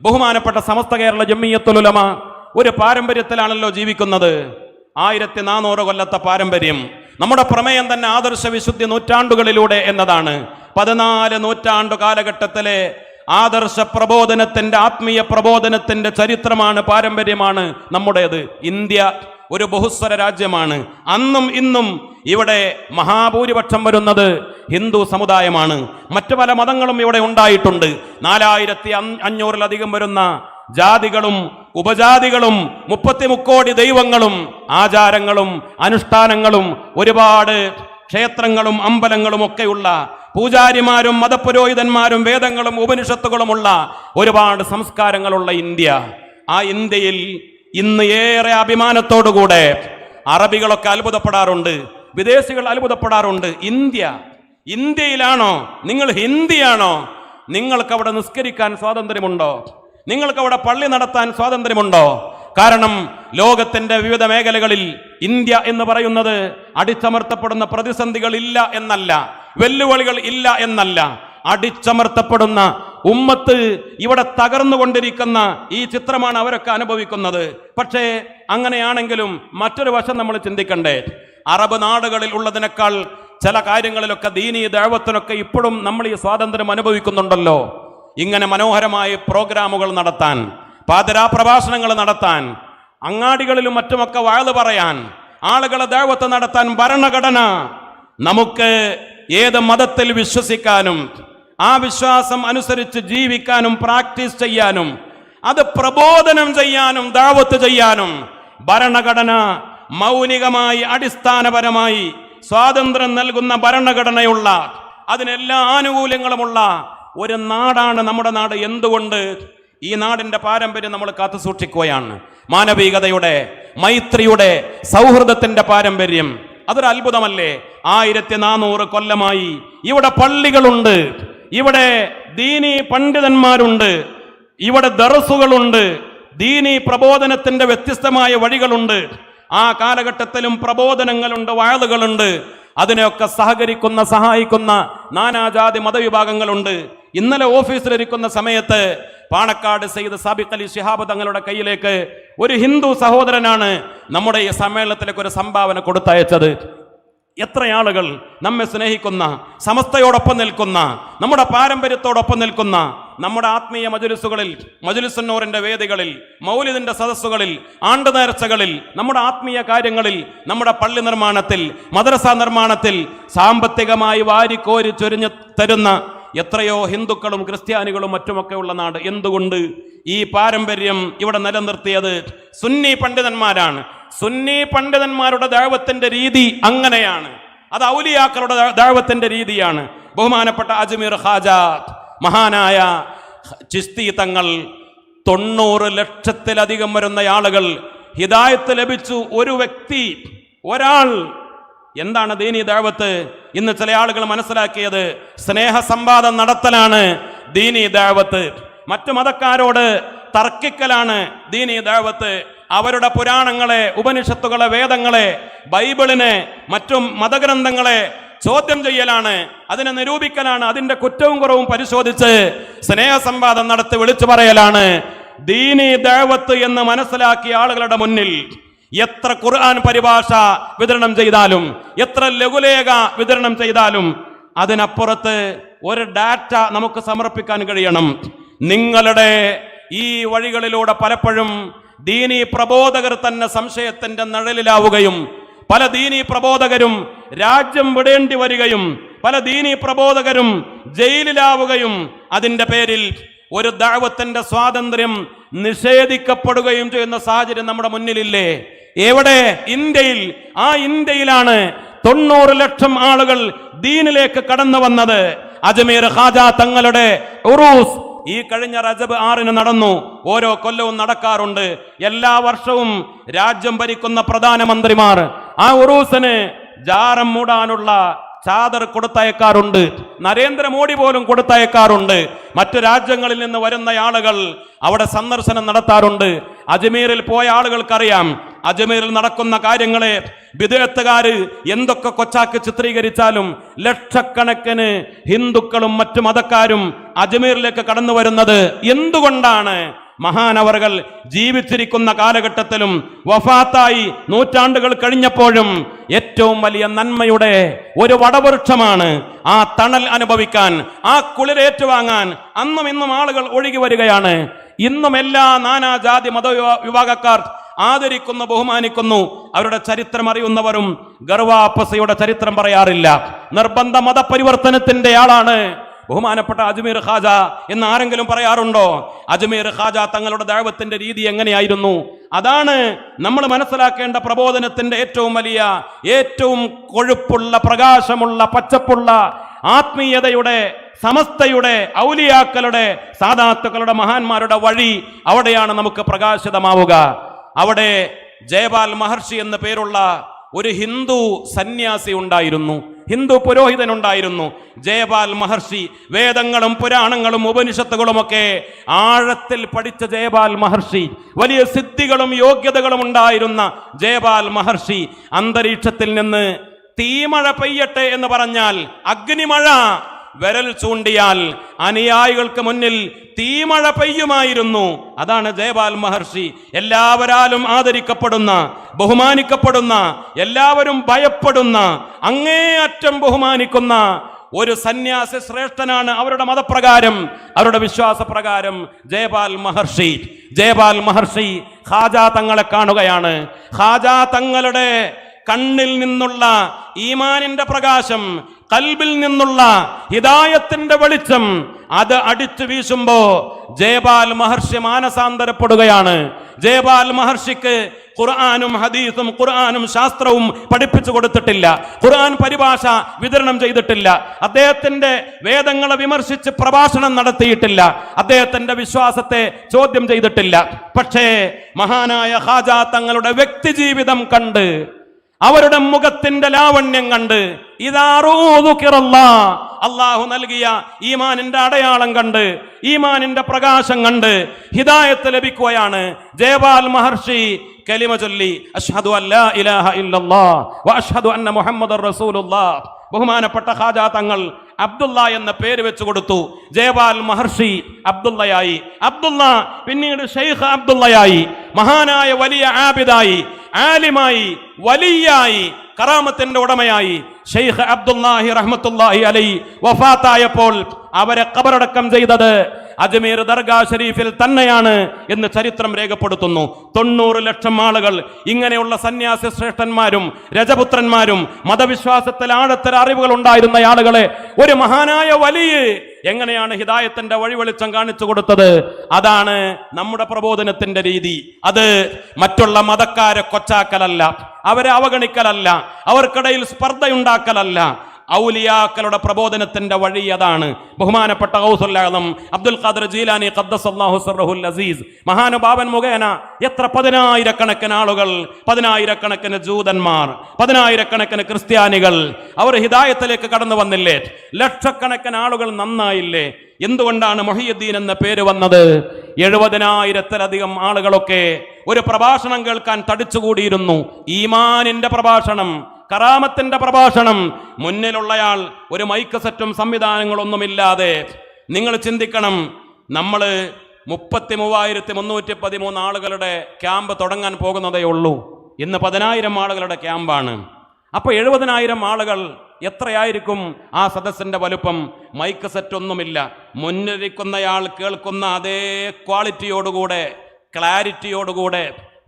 ബഹുമാനപ്പെട്ട സമസ്ത കേരള ജംഇയ്യത്തുൽ ഉലമ ഒരു പാരമ്പര്യത്തിലാണല്ലോ ജീവിക്കുന്നത്. 1400 കൊല്ലത്തെ പാരമ്പര്യം. നമ്മുടെ പ്രമേയം തന്നെ ആദർശ വിശുദ്ധി നൂറ്റാണ്ടുകളിലൂടെ എന്നതാണ്. 14 നൂറ്റാണ്ടു കാലഘട്ടത്തിലെ ആദർശ പ്രബോധനത്തിന്റെ, ആത്മീയ പ്രബോധനത്തിന്റെ ചരിത്രമാണ്, പാരമ്പര്യമാണ് നമ്മുടേത്. ഇന്ത്യ ഒരു ബഹുസ്വര രാജ്യമാണ്. അന്നും ഇന്നും ഇവിടെ മഹാഭൂരിപക്ഷം വരുന്നത് ഹിന്ദു സമുദായമാണ്. മറ്റു പല മതങ്ങളും ഇവിടെ ഉണ്ടായിട്ടുണ്ട്. 4500-ലധികം വരുന്ന ജാതികളും ഉപജാതികളും 33 കോടി ദൈവങ്ങളും ആചാരങ്ങളും അനുഷ്ഠാനങ്ങളും ഒരുപാട് ക്ഷേത്രങ്ങളും അമ്പലങ്ങളും ഒക്കെയുള്ള, പൂജാരിമാരും മതപുരോഹിതന്മാരും വേദങ്ങളും ഉപനിഷത്തുകളുമുള്ള ഒരുപാട് സംസ്കാരങ്ങളുള്ള ഇന്ത്യ. ആ ഇന്ത്യയിൽ ഇന്ന് ഏറെ അഭിമാനത്തോടുകൂടെ അറബികളൊക്കെ അത്ഭുതപ്പെടാറുണ്ട്, വിദേശികൾ അത്ഭുതപ്പെടാറുണ്ട്. ഇന്ത്യയിലാണോ നിങ്ങൾ? ഹിന്ദിയാണോ? നിങ്ങൾക്ക് അവിടെ നിസ്കരിക്കാൻ സ്വാതന്ത്ര്യമുണ്ടോ? നിങ്ങൾക്ക് അവിടെ പള്ളി നടത്താൻ സ്വാതന്ത്ര്യമുണ്ടോ? കാരണം ലോകത്തിന്റെ വിവിധ മേഖലകളിൽ ഇന്ത്യ എന്ന് പറയുന്നത് അടിച്ചമർത്തപ്പെടുന്ന പ്രതിസന്ധികൾ ഇല്ല എന്നല്ല, വെല്ലുവിളികൾ ഇല്ല എന്നല്ല, അടിച്ചമർത്തപ്പെടുന്ന ഉമ്മത്ത് ഇവിടെ തകർന്നുകൊണ്ടിരിക്കുന്ന ഈ ചിത്രമാണ് അവരൊക്കെ അനുഭവിക്കുന്നത്. പക്ഷേ അങ്ങനെയാണെങ്കിലും മറ്റൊരു വശം നമ്മൾ ചിന്തിക്കണ്ടേ? അറബ് നാടുകളിൽ ഉള്ളതിനേക്കാൾ ചില കാര്യങ്ങളിലൊക്കെ ദീനീ ദഅവത്തിനൊക്കെ ഇപ്പോഴും നമ്മൾ ഈ സ്വാതന്ത്ര്യം അനുഭവിക്കുന്നുണ്ടല്ലോ. ഇങ്ങനെ മനോഹരമായ പ്രോഗ്രാമുകൾ നടത്താൻ, പാതിരാ പ്രഭാഷണങ്ങൾ നടത്താൻ, അങ്ങാടികളിലും മറ്റുമൊക്കെ വഅദ് പറയാൻ, ആളുകളെ ദഅവത്ത് നടത്താൻ ഭരണഘടന നമുക്ക് ഏത് മതത്തിൽ വിശ്വസിക്കാനും ആ വിശ്വാസം അനുസരിച്ച് ജീവിക്കാനും പ്രാക്ടീസ് ചെയ്യാനും അത് പ്രബോധനം ചെയ്യാനും ദഅവത്ത് ചെയ്യാനും ഭരണഘടന മൗലികമായി അടിസ്ഥാനപരമായി സ്വാതന്ത്ര്യം നൽകുന്ന ഭരണഘടനയുള്ള, അതിനെല്ലാ ആനുകൂല്യങ്ങളുമുള്ള ഒരു നാടാണ് നമ്മുടെ നാട്. എന്തുകൊണ്ട്? ഈ നാടിന്റെ പാരമ്പര്യം നമ്മൾ കാത്തു സൂക്ഷിക്കുകയാണ്. മാനവികതയുടെ, മൈത്രിയുടെ, സൗഹൃദത്തിന്റെ പാരമ്പര്യം. അതൊരു അത്ഭുതമല്ലേ? 1400 കൊല്ലമായി ഇവിടെ പള്ളികളുണ്ട്, ഇവിടെ ദീനീ പണ്ഡിതന്മാരുണ്ട്, ഇവിടെ ദർസുകളുണ്ട്, ദീനീ പ്രബോധനത്തിന്റെ വ്യത്യസ്തമായ വഴികളുണ്ട്. ആ കാലഘട്ടത്തിലും പ്രബോധനങ്ങളുണ്ട്, വഅദുകളുണ്ട്. അതിനെയൊക്കെ സഹകരിക്കുന്ന, സഹായിക്കുന്ന നാനാജാതി മതവിഭാഗങ്ങളുണ്ട്. ഇന്നലെ ഓഫീസിലിരിക്കുന്ന സമയത്ത് പാണക്കാട് സയ്യിദ് സാബിഖ് അലി ശിഹാബ് തങ്ങളുടെ കയ്യിലേക്ക് ഒരു ഹിന്ദു സഹോദരനാണ് നമ്മുടെ ഈ സമ്മേളനത്തിലേക്ക് ഒരു സംഭാവന കൊടുത്തയച്ചത്. എത്ര ആളുകൾ നമ്മെ സ്നേഹിക്കുന്ന, സമസ്തയോടൊപ്പം നിൽക്കുന്ന, നമ്മുടെ പാരമ്പര്യത്തോടൊപ്പം നിൽക്കുന്ന, നമ്മുടെ ആത്മീയ മജ്‌ലിസുകളിൽ, മജ്‌ലിസുൻ നൂറിന്റെ വേദികളിൽ, മൗലിദിന്റെ സദസ്സുകളിൽ, ആണ്ട് നേർച്ചകളിൽ, നമ്മുടെ ആത്മീയ കാര്യങ്ങളിൽ, നമ്മുടെ പള്ളി നിർമ്മാണത്തിൽ, മദ്രസ നിർമ്മാണത്തിൽ സാമ്പത്തികമായി വാരിക്കോരി ചൊരിഞ്ഞു തരുന്ന എത്രയോ ഹിന്ദുക്കളും ക്രിസ്ത്യാനികളും മറ്റുമൊക്കെ ഉള്ള നാട്. എന്തുകൊണ്ട്? ഈ പാരമ്പര്യം ഇവിടെ നിലനിർത്തിയത് സുന്നി പണ്ഡിതന്മാരാണ്. സുന്നി പണ്ഡിതന്മാരുടെ ദഅവത്തിന്റെ രീതി അങ്ങനെയാണ്. അത് ഔലിയാക്കളുടെ ദഅവത്തിന്റെ രീതിയാണ്. ബഹുമാനപ്പെട്ട അജ്മീർ ഖാജ മഹാനായ ചിസ്തി തങ്ങൾ 90 ലക്ഷത്തിലധികം വരുന്ന ആളുകൾ ഹിദായത്ത് ലഭിച്ചു. ഒരു വ്യക്തി, ഒരാൾ. എന്താണ് ദീനി ദഅവത്ത്? ഇന്ന് ചില ആളുകൾ മനസ്സിലാക്കിയത് സ്നേഹസംവാദം നടത്തലാണ് ദീനി ദഅവത്ത്, മറ്റു മതക്കാരോട് തർക്കിക്കലാണ് ദീനി ദഅവത്ത്. അവരുടെ പുരാണങ്ങളെ, ഉപനിഷത്തുകളെ, വേദങ്ങളെ, ബൈബിളിനെ, മറ്റു മതഗ്രന്ഥങ്ങളെ ചോദ്യം ചെയ്യലാണ്, അതിനെ നിരൂപിക്കലാണ്, അതിന്റെ കുറ്റവും കുറവും പരിശോധിച്ച് സ്നേഹസംവാദം നടത്തി വിളിച്ചു പറയലാണ് ദീനി ദഅവത്ത് എന്ന് മനസ്സിലാക്കിയ ആളുകളുടെ മുന്നിൽ എത്ര ഖുർആൻ പരിഭാഷ വിതരണം ചെയ്താലും, എത്ര ലഘുലേഖ വിതരണം ചെയ്താലും അതിനപ്പുറത്ത് ഒരു ഡാറ്റ നമുക്ക് സമർപ്പിക്കാൻ കഴിയണം. നിങ്ങളുടെ ഈ വഴികളിലൂടെ പലപ്പോഴും ദീനി പ്രബോധകർ തന്നെ സംശയത്തിന്റെ നിഴലിലാവുകയും പല ദീനി പ്രബോധകരും രാജ്യം വിടേണ്ടി വരികയും പല ദീനി പ്രബോധകരും ജയിലിലാവുകയും അതിന്റെ പേരിൽ ഒരു ദഅവത്തിന്റെ സ്വാതന്ത്ര്യം നിഷേധിക്കപ്പെടുകയും ചെയ്യുന്ന സാഹചര്യം നമ്മുടെ മുന്നിലില്ലേ? എവിടെ? ഇന്ത്യയിൽ. ആ ഇന്ത്യയിലാണ് 90 ലക്ഷം ആളുകൾ ദീനിലേക്ക് കടന്നു വന്നത്. അജ്മീർ ഖാജ തങ്ങളുടെ ഉറൂസ് ഈ കഴിഞ്ഞ റജബ് 6 നടന്നു. ഓരോ കൊല്ലവും നടക്കാറുണ്ട്. എല്ലാ വർഷവും രാജ്യം ഭരിക്കുന്ന പ്രധാനമന്ത്രിമാർ ആ ഉറൂസിന് ജാറം മൂടാനുള്ള ചാദർ കൊടുത്തയക്കാറുണ്ട്. നരേന്ദ്രമോദി പോലും കൊടുത്തയക്കാറുണ്ട്. മറ്റു രാജ്യങ്ങളിൽ നിന്ന് വരുന്ന ആളുകൾ അവിടെ സന്ദർശനം നടത്താറുണ്ട്. അജ്മീറിൽ പോയ ആളുകൾക്കറിയാം അജ്മീറിൽ നടക്കുന്ന കാര്യങ്ങളെ ബിദ്അത്തുകാര് എന്തൊക്കെ കൊച്ചാക്കി ചിത്രീകരിച്ചാലും ലക്ഷക്കണക്കിന് ഹിന്ദുക്കളും മറ്റു മതക്കാരും അജ്മീറിലേക്ക് കടന്നു വരുന്നത് എന്തുകൊണ്ടാണ്? മഹാനവറുകൾ ജീവിച്ചിരിക്കുന്ന കാലഘട്ടത്തിലും വഫാത്തായി നൂറ്റാണ്ടുകൾ കഴിഞ്ഞപ്പോഴും ഏറ്റവും വലിയ നന്മയുടെ ഒരു വടവൃക്ഷമാണ്. ആ തണൽ അനുഭവിക്കാൻ, ആ കുളിരേറ്റുവാങ്ങാൻ അന്നും ഇന്നും ആളുകൾ ഒഴുകി വരികയാണ്. ഇന്നും എല്ലാ നാനാജാതി മതവിഭാഗക്കാർ ആദരിക്കുന്നു, ബഹുമാനിക്കുന്നു. അവരുടെ ചരിത്രം അറിയുന്നവരും ഗർവാപ്പസയുടെ ചരിത്രം പറയാറില്ല. നിർബന്ധ മതപരിവർത്തനത്തിന്റെ ആളാണ് ബഹുമാനപ്പെട്ട അജ്മീർ ഖാജ എന്ന് ആരെങ്കിലും പറയാറുണ്ടോ? അജ്മീർ ഖാജ തങ്ങളുടെ ദഅവത്തിന്റെ രീതി എങ്ങനെയായിരുന്നു? അതാണ് നമ്മൾ മനസ്സിലാക്കേണ്ട പ്രബോധനത്തിന്റെ ഏറ്റവും വലിയ, ഏറ്റവും കൊഴുപ്പുള്ള, പ്രകാശമുള്ള, പച്ചപ്പുള്ള ആത്മീയതയുടെ, സമസ്തയുടെ, ഔലിയാക്കളുടെ, സാദാത്തുക്കളുടെ, മഹാന്മാരുടെ വഴി അവിടെയാണ് നമുക്ക് പ്രകാശിതമാവുക. അവിടെ ജയപാൽ മഹർഷി എന്ന പേരുള്ള ഒരു ഹിന്ദു സന്യാസി ഉണ്ടായിരുന്നു, ഹിന്ദു പുരോഹിതനുണ്ടായിരുന്നു. ജയപാൽ മഹർഷി വേദങ്ങളും പുരാണങ്ങളും ഉപനിഷത്തുകളുമൊക്കെ ആഴത്തിൽ പഠിച്ച ജയപാൽ മഹർഷി, വലിയ സിദ്ധികളും യോഗ്യതകളും ഉണ്ടായിരുന്ന ജയപാൽ മഹർഷി അന്തരീക്ഷത്തിൽ നിന്ന് തീമഴ പെയ്യട്ടെ എന്ന് പറഞ്ഞാൽ, അഗ്നിമഴ വിരൽ ചൂണ്ടിയാൽ അനുയായികൾക്ക് മുന്നിൽ തീമഴ പെയ്യുമായിരുന്നു. അതാണ് ജയപാൽ മഹർഷി. എല്ലാവരാലും ആദരിക്കപ്പെടുന്ന, ബഹുമാനിക്കപ്പെടുന്ന, എല്ലാവരും ഭയപ്പെടുന്ന, അങ്ങേയറ്റം ബഹുമാനിക്കുന്ന ഒരു സന്യാസി ശ്രേഷ്ഠനാണ് അവരുടെ മതപ്രകാരം, അവരുടെ വിശ്വാസപ്രകാരം ജയപാൽ മഹർഷി. ജയപാൽ മഹർഷി ഖാജ തങ്ങളെ കാണുകയാണ്. ഖാജ തങ്ങളുടെ കണ്ണിൽ നിന്നുള്ള ഈമാനിന്റെ പ്രകാശം, ഖൽബിൽ നിന്നുള്ള ഹിദായത്തിന്റെ വെളിച്ചം അത് അടിച്ചു വീശുമ്പോ ജയപാൽ മഹർഷി മാനസാന്തരപ്പെടുകയാണ്. ജയപാൽ മഹർഷിക്ക് ഖുർആനും ഹദീസും, ഖുർആനും ശാസ്ത്രവും പഠിപ്പിച്ചു കൊടുത്തിട്ടില്ല, ഖുർആൻ പരിഭാഷ വിതരണം ചെയ്തിട്ടില്ല, അദ്ദേഹത്തിന്റെ വേദങ്ങളെ വിമർശിച്ച് പ്രഭാഷണം നടത്തിയിട്ടില്ല, അദ്ദേഹത്തിന്റെ വിശ്വാസത്തെ ചോദ്യം ചെയ്തിട്ടില്ല. പക്ഷേ മഹാനായ ഖാജ തങ്ങളുടെ വ്യക്തിജീവിതം കണ്ട്, അവരുടെ മുഖത്തിന്റെ ലാവണ്യം കണ്ട്, അല്ലാഹു നൽകിയ ഈമാനിന്റെ അടയാളം കണ്ട്, ഈമാനിന്റെ പ്രകാശം കണ്ട് ഹിദായത്ത് ലഭിക്കുകയാണ്. ജയപാൽ മഹർഷി കലിമ ചൊല്ലി അഷ്ഹദു അല്ലാ ഇലാഹ ഇല്ലല്ലാഹ് വ അഷ്ഹദു അന്ന മുഹമ്മദർ റസൂലുള്ളാഹ്. ബഹുമാനപ്പെട്ട ഖാജ തങ്ങൾ അബ്ദുള്ള എന്ന പേര് വെച്ചു കൊടുത്തു. ജയപാൽ മഹർഷി അബ്ദുള്ളയായി, അബ്ദുള്ള പിന്നീട് ഷെയ്ഖ് അബ്ദുള്ളയായി, മഹാനായ വലിയ ആബിദായി, ആലിമായി, വലിയായി, കറാമത്തിന്റെ ഉടമയായി. ഷെയ്ഖ് അബ്ദുല്ലാഹി റഹ്മത്തുള്ളാഹി അലൈഹി വഫാത്തായപ്പോൾ അവരെ ഖബറടക്കം ചെയ്തത് അജ്മീർ ദർഗാ ഷരീഫിൽ തന്നെയാണ് എന്ന് ചരിത്രം രേഖപ്പെടുത്തുന്നു. 90 ലക്ഷം ആളുകൾ, ഇങ്ങനെയുള്ള സന്യാസി ശ്രേഷ്ഠന്മാരും രജപുത്രന്മാരും മതവിശ്വാസത്തിൽ ആഴത്തിൽ അറിവുകൾ ഉണ്ടായിരുന്ന ആളുകളെ ഒരു മഹാനായ വലിയ എങ്ങനെയാണ് ഹിദായത്തിന്റെ വഴി വെളിച്ചം കാണിച്ചു കൊടുത്തത്? അതാണ് നമ്മുടെ പ്രബോധനത്തിന്റെ രീതി. അത് മറ്റുള്ള മതക്കാരെ കൊച്ചാക്കലല്ല, അവരെ അവഗണിക്കലല്ല, അവർക്കിടയിൽ സ്പർദ്ധയുണ്ടാക്കി ഉണ്ടാക്കലല്ല, ഔലിയാക്കളുടെ പ്രബോധനത്തിന്റെ വഴി അതാണ്. ബഹുമാനപ്പെട്ട ഗൗസുൽ ആദം അബ്ദുൽ ഖാദിർ ജീലാനി ഖദ്ദസല്ലാഹു സിർറഹുൽ അസീസ് മഹാനുഭാവൻ മുഖേന എത്ര പതിനായിരക്കണക്കിന് ആളുകൾ, പതിനായിരക്കണക്കിന് ജൂതന്മാർ, പതിനായിരക്കണക്കിന് ക്രിസ്ത്യാനികൾ അവർ ഹിദായത്തിലേക്ക് കടന്നു വന്നില്ലേ? ലക്ഷക്കണക്കിന് ആളുകൾ നന്നായില്ലേ? എന്തുകൊണ്ടാണ് മുഹയ്യിദ്ദീൻ എന്ന പേര് വന്നത്? 70,000-ത്തിലധികം ആളുകളൊക്കെ ഒരു പ്രഭാഷണം കേൾക്കാൻ തടിച്ചുകൂടിയിരുന്നു. ഈമാനിന്റെ പ്രഭാഷണം, കറാമത്തിന്റെ പ്രഭാഷണം. മുന്നിലുള്ളയാൾ ഒരു മൈക്ക് സെറ്റും സംവിധാനങ്ങളൊന്നുമില്ലാതെ. നിങ്ങൾ ചിന്തിക്കണം, നമ്മൾ 33,313 ആളുകളുടെ ക്യാമ്പ് തുടങ്ങാൻ പോകുന്നതേ ഉള്ളൂ. ഇന്ന് 10,000 ആളുകളുടെ ക്യാമ്പാണ്. അപ്പൊ 70,000 ആളുകൾ എത്രയായിരിക്കും ആ സദസ്സിന്റെ വലുപ്പം? മൈക്ക് സെറ്റ് ഒന്നുമില്ല. മുന്നിരിക്കുന്നയാൾ കേൾക്കുന്ന അതേ ക്വാളിറ്റിയോടുകൂടെ, ക്ലാരിറ്റിയോടുകൂടെ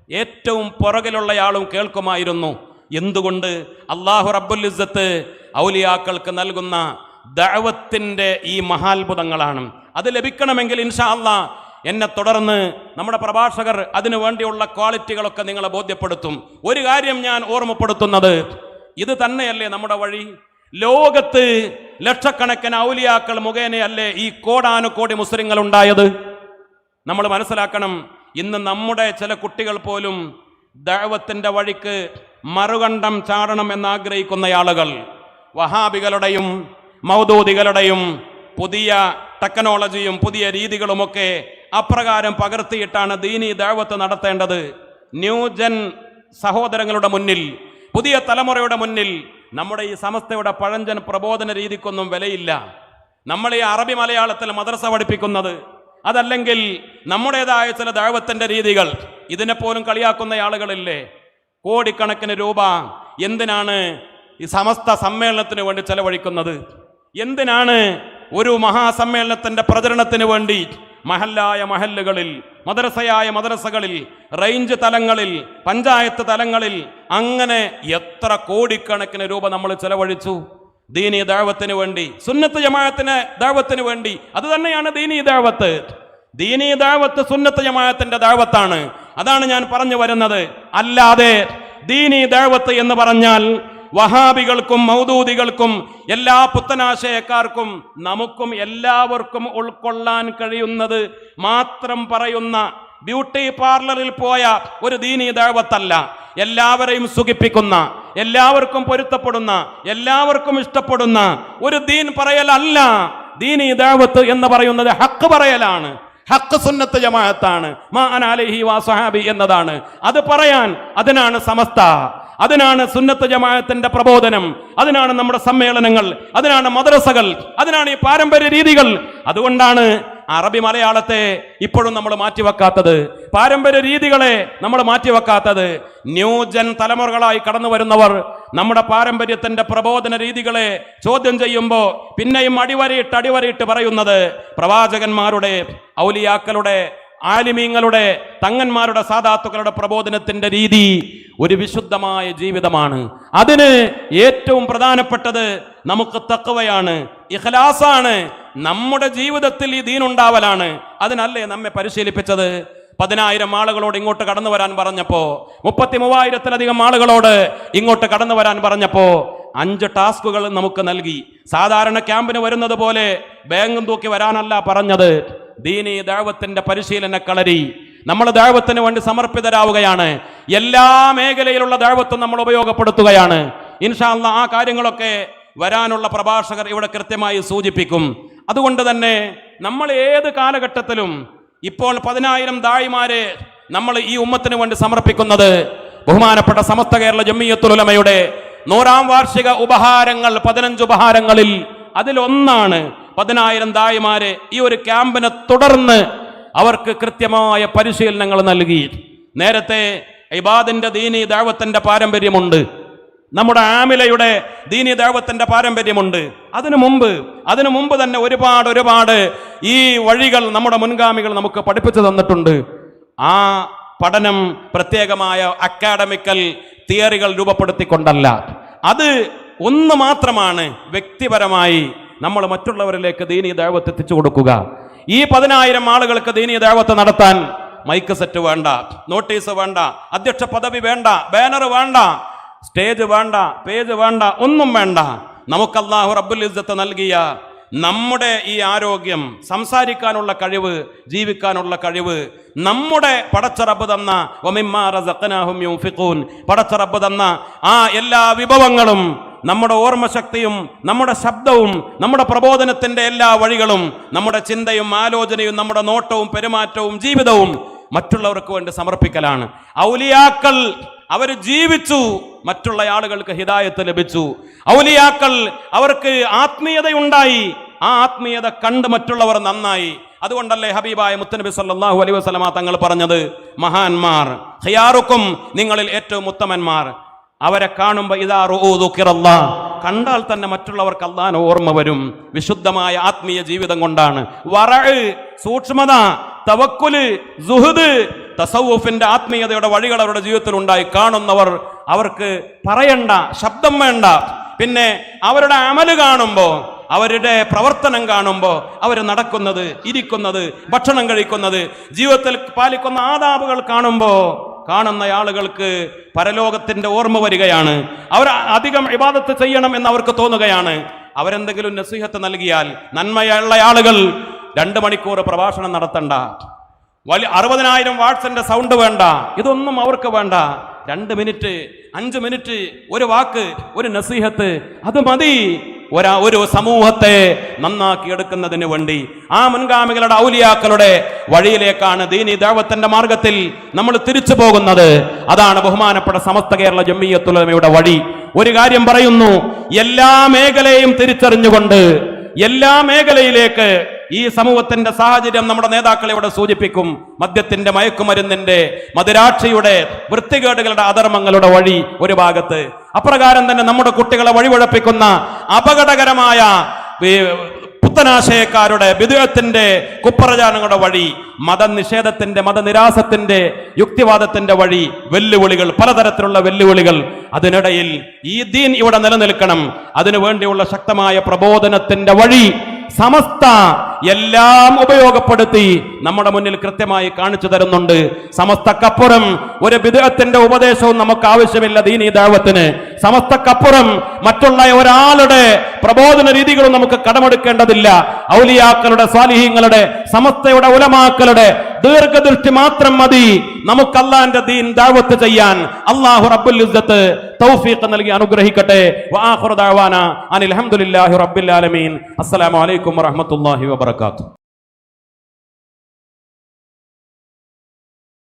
ഏറ്റവും പുറകിലുള്ളയാളും കേൾക്കുമായിരുന്നു. എന്തുകൊണ്ട്? അല്ലാഹു റബ്ബുൽ ഇസ്സത്ത് ഔലിയാക്കൾക്ക് നൽകുന്ന ദഅവത്തിന്റെ ഈ മഹാത്ഭുതങ്ങളാണ്. അത് ലഭിക്കണമെങ്കിൽ ഇൻഷാ അല്ലാഹ് എന്നെ തുടർന്ന് നമ്മുടെ പ്രഭാഷകർ അതിനു വേണ്ടിയുള്ള ക്വാളിറ്റികളൊക്കെ നിങ്ങളെ ബോധ്യപ്പെടുത്തും. ഒരു കാര്യം ഞാൻ ഓർമ്മപ്പെടുത്തുന്നത്, ഇത് തന്നെയല്ലേ നമ്മുടെ വഴി? ലോകത്ത് ലക്ഷക്കണക്കിന് ഔലിയാക്കൾ മുഖേനയല്ലേ ഈ കോടാനുകോടി മുസ്ലിങ്ങൾ ഉണ്ടായത്? നമ്മൾ മനസ്സിലാക്കണം. ഇന്ന് നമ്മുടെ ചില കുട്ടികൾ പോലും ദഅവത്തിന്റെ വഴിക്ക് മറുകണ്ഠം ചാടണം എന്നാഗ്രഹിക്കുന്ന ആളുകൾ വഹാബികളുടെയും മൗദൂദികളുടെയും പുതിയ ടെക്നോളജിയും പുതിയ രീതികളുമൊക്കെ അപ്രകാരം പകർത്തിയിട്ടാണ് ദീനി ദഅവത്ത് നടത്തേണ്ടത്. ന്യൂജൻ സഹോദരങ്ങളുടെ മുന്നിൽ, പുതിയ തലമുറയുടെ മുന്നിൽ നമ്മുടെ ഈ സമസ്തയുടെ പഴഞ്ചൻ പ്രബോധന രീതിക്കൊന്നും വിലയില്ല. നമ്മൾ ഈ അറബി മലയാളത്തിൽ മദ്രസ പഠിപ്പിക്കുന്നത്, അതല്ലെങ്കിൽ നമ്മുടേതായ ചില ദഅവത്തിന്റെ രീതികൾ, ഇതിനെപ്പോലും കളിയാക്കുന്ന ആളുകളില്ലേ? കോടിക്കണക്കിന് രൂപ എന്തിനാണ് ഈ സമസ്ത സമ്മേളനത്തിന് വേണ്ടി ചെലവഴിക്കുന്നത്? എന്തിനാണ് ഒരു മഹാസമ്മേളനത്തിന്റെ പ്രചരണത്തിന് വേണ്ടി മഹല്ലായ മഹല്ലുകളിൽ, മദ്രസയായ മദ്രസകളിൽ, റേഞ്ച് തലങ്ങളിൽ, പഞ്ചായത്ത് തലങ്ങളിൽ അങ്ങനെ എത്ര കോടിക്കണക്കിന് രൂപ നമ്മൾ ചെലവഴിച്ചു ദീനീ ദഅവത്തിന് വേണ്ടി, സുന്നത്ത് ജമാഅത്തിന് ദഅവത്തിന് വേണ്ടി? അത് തന്നെയാണ് ദീനീ ദഅവത്ത്. ദീനീ ദഅവത്ത് സുന്നത്ത് ജമാഅത്തിന്റെ ദഅവത്താണ്. അതാണ് ഞാൻ പറഞ്ഞു വരുന്നത്. അല്ലാതെ ദീനീ ദഅവത്ത് എന്ന് പറഞ്ഞാൽ വഹാബികൾക്കും മൗദൂദികൾക്കും എല്ലാ പുത്തനാശയക്കാർക്കും നമുക്കും എല്ലാവർക്കും ഉൾക്കൊള്ളാൻ കഴിയുന്നത് മാത്രം പറയുന്ന ബ്യൂട്ടി പാർലറിൽ പോയ ഒരു ദീനീ ദഅവത്തല്ല. എല്ലാവരെയും സുഖിപ്പിക്കുന്ന, എല്ലാവർക്കും പൊരുത്തപ്പെടുന്ന, എല്ലാവർക്കും ഇഷ്ടപ്പെടുന്ന ഒരു ദീൻ പറയലല്ല ദീനീ ദഅവത്ത് എന്ന് പറയുന്നത്. ഹക്ക് പറയലാണ്. ഹക്ക് സുന്നത്ത് ജമാഅത്താണ്. മാ അന അലൈഹി വസഹാബി എന്നതാണ്. അത് പറയാൻ, അതിനാണ് സമസ്ത, അതിനാണ് സുന്നത്ത് ജമാഅത്തിന്റെ പ്രബോധനം, അതിനാണ് നമ്മുടെ സമ്മേളനങ്ങൾ, അതിനാണ് മദ്രസകൾ, അതിനാണ് ഈ പാരമ്പര്യ രീതികൾ. അതുകൊണ്ടാണ് അറബി മലയാളത്തെ ഇപ്പോഴും നമ്മൾ മാറ്റിവെക്കാത്തത്, പാരമ്പര്യ രീതികളെ നമ്മൾ മാറ്റിവെക്കാത്തത്. ന്യൂജൻ തലമുറകളായി കടന്നു വരുന്നവർ നമ്മുടെ പാരമ്പര്യത്തിന്റെ പ്രബോധന രീതികളെ ചോദ്യം ചെയ്യുമ്പോൾ പിന്നെയും അടിവരയിട്ട് പറയുന്നത് പ്രവാചകന്മാരുടെ, ഔലിയാക്കളുടെ, ആലിമീങ്ങളുടെ, തങ്ങന്മാരുടെ, സാദാത്തുക്കളുടെ പ്രബോധനത്തിന്റെ രീതി ഒരു വിശുദ്ധമായ ജീവിതമാണ്. അതിന് ഏറ്റവും പ്രധാനപ്പെട്ടത് നമുക്ക് തഖ്വയാണ്, ഇഖ്ലാസാണ്. നമ്മുടെ ജീവിതത്തിൽ ഈ ദീൻ ഉണ്ടാവലാണ്. അതിനല്ലേ നമ്മെ പരിശീലിപ്പിച്ചത്? 10,000 ആളുകളോട് ഇങ്ങോട്ട് കടന്നു വരാൻ പറഞ്ഞപ്പോ, 33,000-ത്തിലധികം ആളുകളോട് ഇങ്ങോട്ട് കടന്നു വരാൻ പറഞ്ഞപ്പോ 5 ടാസ്കുകൾ നമുക്ക് നൽകി. സാധാരണ ക്യാമ്പിന് വരുന്നത് പോലെ ബാങ്കും തൂക്കി വരാനല്ല പറഞ്ഞത്. ദീനീ ദഅവത്തിന്റെ പരിശീലന കളരി. നമ്മൾ ദഅവത്തിന് വേണ്ടി സമർപ്പിതരാവുകയാണ്. എല്ലാ മേഖലയിലുള്ള ദഅവത്തും നമ്മൾ ഉപയോഗപ്പെടുത്തുകയാണ്. ഇൻഷാ അല്ലാഹ് ആ കാര്യങ്ങളൊക്കെ വരാനുള്ള പ്രഭാഷകർ ഇവിടെ കൃത്യമായി സൂചിപ്പിക്കും. അതുകൊണ്ട് തന്നെ നമ്മൾ ഏത് കാലഘട്ടത്തിലും ഇപ്പോൾ 10,000 ദായിമാരെ നമ്മൾ ഈ ഉമ്മത്തിന് വേണ്ടി സമർപ്പിക്കുന്നത് ബഹുമാനപ്പെട്ട സമസ്ത കേരള ജംഇയ്യത്തുൽ ഉലമയുടെ 100ാം വാർഷിക ഉപഹാരങ്ങൾ, 15 ഉപഹാരങ്ങളിൽ അതിലൊന്നാണ് 10,000 ദായിമാരെ ഈ ഒരു ക്യാമ്പിനെ തുടർന്ന് അവർക്ക് കൃത്യമായ പരിശീലനങ്ങൾ നൽകി. നേരത്തെ ഇബാദിന്റെ ദീനീ ദഅവത്തിന്റെ പാരമ്പര്യമുണ്ട്, നമ്മുടെ ആമിലയുടെ ദീനീ ദഅവത്തിന്റെ പാരമ്പര്യമുണ്ട്. അതിനു മുമ്പ് തന്നെ ഒരുപാട് ഈ വഴികൾ നമ്മുടെ മുൻഗാമികൾ നമുക്ക് പഠിപ്പിച്ചു തന്നിട്ടുണ്ട്. ആ പഠനം പ്രത്യേകമായ അക്കാഡമിക്കൽ തിയറികൾ രൂപപ്പെടുത്തിക്കൊണ്ടല്ല, അത് ഒന്ന് മാത്രമാണ് വ്യക്തിപരമായി നമ്മൾ മറ്റുള്ളവരിലേക്ക് ദീനീ ദഅവത്ത് എത്തിച്ചു കൊടുക്കുക. ഈ 10,000 ആളുകൾക്ക് ദീനീ ദഅവത്ത് നടത്താൻ മൈക്ക് സെറ്റ് വേണ്ട, നോട്ടീസ് വേണ്ട, അധ്യക്ഷ പദവി വേണ്ട, ബാനർ വേണ്ട, സ്റ്റേജ് വേണ്ട, പേജ് വേണ്ട, ഒന്നും വേണ്ട. നമുക്ക് അല്ലാഹു റബ്ബുൽ ഇസ്സത്ത് നൽകിയ നമ്മുടെ ഈ ആരോഗ്യം, സംസാരിക്കാനുള്ള കഴിവ്, ജീവിക്കാനുള്ള കഴിവ്, നമ്മുടെ പടച്ച റബ്ബ് തന്ന വമിമ്മാ റസഖ്നാഹും യുൻഫിഖൂൻ, പടച്ച റബ്ബ് തന്ന ആ എല്ലാ വിഭവങ്ങളും, നമ്മുടെ ഓർമ്മശക്തിയും നമ്മുടെ ശബ്ദവും നമ്മുടെ പ്രബോധനത്തിന്റെ എല്ലാ വഴികളും, നമ്മുടെ ചിന്തയും ആലോചനയും നമ്മുടെ നോട്ടവും പെരുമാറ്റവും ജീവിതവും മറ്റുള്ളവർക്ക് വേണ്ടി സമർപ്പിക്കലാണ്. ഔലിയാക്കൾ അവർ ജീവിച്ചു, മറ്റുള്ള ആളുകൾക്ക് ഹിദായത്ത് ലഭിച്ചു. ഔലിയാക്കൾ അവർക്ക് ആത്മീയതയുണ്ടായി, ആ ആത്മീയത കണ്ട് മറ്റുള്ളവർ നന്നായി. അതുകൊണ്ടല്ലേ ഹബീബായ മുത്തനബി സല്ലല്ലാഹു അലൈഹി വസല്ലമ തങ്ങൾ പറഞ്ഞത്, മഹാന്മാർ ഖിയാറുക്കും, നിങ്ങളിൽ ഏറ്റവും ഉത്തമന്മാർ, അവരെ കാണുമ്പോൾ ഇദാ റുഊ ദുക്കിറല്ലാഹ്, കണ്ടാൽ തന്നെ മറ്റുള്ളവർക്ക് അല്ലാഹുവിനെ ഓർമ്മ വരും. വിശുദ്ധമായ ആത്മീയ ജീവിതം കൊണ്ടാണ്. വറഅ്, സൂക്ഷ്മത, തവക്കുല്, സുഹുദ്, തസവ്വുഫിന്റെ ആത്മീയതയുടെ വഴികൾ അവരുടെ ജീവിതത്തിൽ ഉണ്ടായി. കാണുന്നവർ അവർക്ക് പറയണ്ട, ശബ്ദം വേണ്ട. പിന്നെ അവരുടെ അമല് കാണുമ്പോൾ, അവരുടെ പ്രവർത്തനം കാണുമ്പോൾ, അവർ നടക്കുന്നത്, ഇരിക്കുന്നത്, ഭക്ഷണം കഴിക്കുന്നത്, ജീവിതത്തിൽ പാലിക്കുന്ന ആദാബുകൾ കാണുമ്പോൾ കാണുന്ന ആളുകൾക്ക് പരലോകത്തിന്റെ ഓർമ്മ വരികയാണ്. അവർ അധികം ഇബാദത്ത് ചെയ്യണം എന്ന് അവർക്ക് തോന്നുകയാണ്. അവരെന്തെങ്കിലും നസീഹത്ത് നൽകിയാൽ, നന്മയുള്ള ആളുകൾ 2 മണിക്കൂർ പ്രഭാഷണം നടത്തണ്ട, 60,000 വാട്ട്സിന്റെ സൗണ്ട് വേണ്ട, ഇതൊന്നും അവർക്ക് വേണ്ട. 2 മിനിറ്റ്, 5 മിനിറ്റ്, ഒരു വാക്ക്, ഒരു നസീഹത്ത്, അത് മതി ഒരു സമൂഹത്തെ നന്നാക്കി എടുക്കുന്നതിന് വേണ്ടി. ആ മുൻഗാമികളുടെ ഔലിയാക്കളുടെ വഴിയിലേക്കാണ് ദീനി ദഅവത്തിന്റെ മാർഗത്തിൽ നമ്മൾ തിരിച്ചു പോകുന്നത്. അതാണ് ബഹുമാനപ്പെട്ട സമസ്ത കേരള ജംഇയ്യത്തുൽ ഉലമയുടെ വഴി. ഒരു കാര്യം പറയുന്നു, എല്ലാ മേഖലയും തിരിച്ചറിഞ്ഞുകൊണ്ട് എല്ലാ മേഖലയിലേക്ക് ഈ സമൂഹത്തിന്റെ സാഹചര്യം നമ്മുടെ നേതാക്കളെ ഇവിടെ സൂചിപ്പിക്കും. മദ്യത്തിന്റെ, മയക്കുമരുന്നിന്റെ, മദിരാക്ഷയുടെ, വൃത്തികേടുകളുടെ, അധർമ്മങ്ങളുടെ വഴി ഒരു ഭാഗത്ത്, അപ്രകാരം തന്നെ നമ്മുടെ കുട്ടികളെ വഴിപഴപ്പിക്കുന്ന അപകടകരമായ പുത്തനാശയക്കാരുടെ, ബിദ്അത്തിന്റെ, കുപ്രചാരണങ്ങളുടെ വഴി, മതനിഷേധത്തിന്റെ, മതനിരാസത്തിന്റെ, യുക്തിവാദത്തിന്റെ വഴി, വെല്ലുവിളികൾ, പലതരത്തിലുള്ള വെല്ലുവിളികൾ. അതിനിടയിൽ ഈ ദീൻ ഇവിടെ നിലനിൽക്കണം. അതിനുവേണ്ടിയുള്ള ശക്തമായ പ്രബോധനത്തിന്റെ വഴി സമസ്ത എല്ലാം ഉപയോഗപ്പെടുത്തി നമ്മുടെ മുന്നിൽ കൃത്യമായി കാണിച്ചു തരുന്നുണ്ട്. സമസ്തക്കപ്പുറം ഒരു ബിദ്അത്തിന്റെ ഉപദേശവും നമുക്ക് ആവശ്യമില്ല ദീനീ ദഅവത്തിന്. സമസ്തക്കപ്പുറം മറ്റുള്ള ഒരാളുടെ പ്രബോധന രീതികളും നമുക്ക് കടമെടുക്കേണ്ടതില്ല. ഔലിയാക്കളുടെ, സ്വാലിഹീങ്ങളുടെ, സമസ്തയുടെ ഉലമാക്കളുടെ ദീർഘദൃഷ്ടി മാത്രം മതി നമുക്ക് അല്ലാഹുവിന്റെ ദീൻ ദഅവത്ത് ചെയ്യാൻ. അല്ലാഹു റബ്ബുൽ ഇസ്സത്ത് തൗഫീഖ് നൽകി അനുഗ്രഹിക്കട്ടെ. വആഖിറു ദഅവാന അനിൽ ഹംദുലില്ലാഹി റബ്ബിൽ ആലമീൻ. അസ്സലാമു അലൈക്കും വറഹ്മത്തുള്ളാഹി വബറകാതുഹു.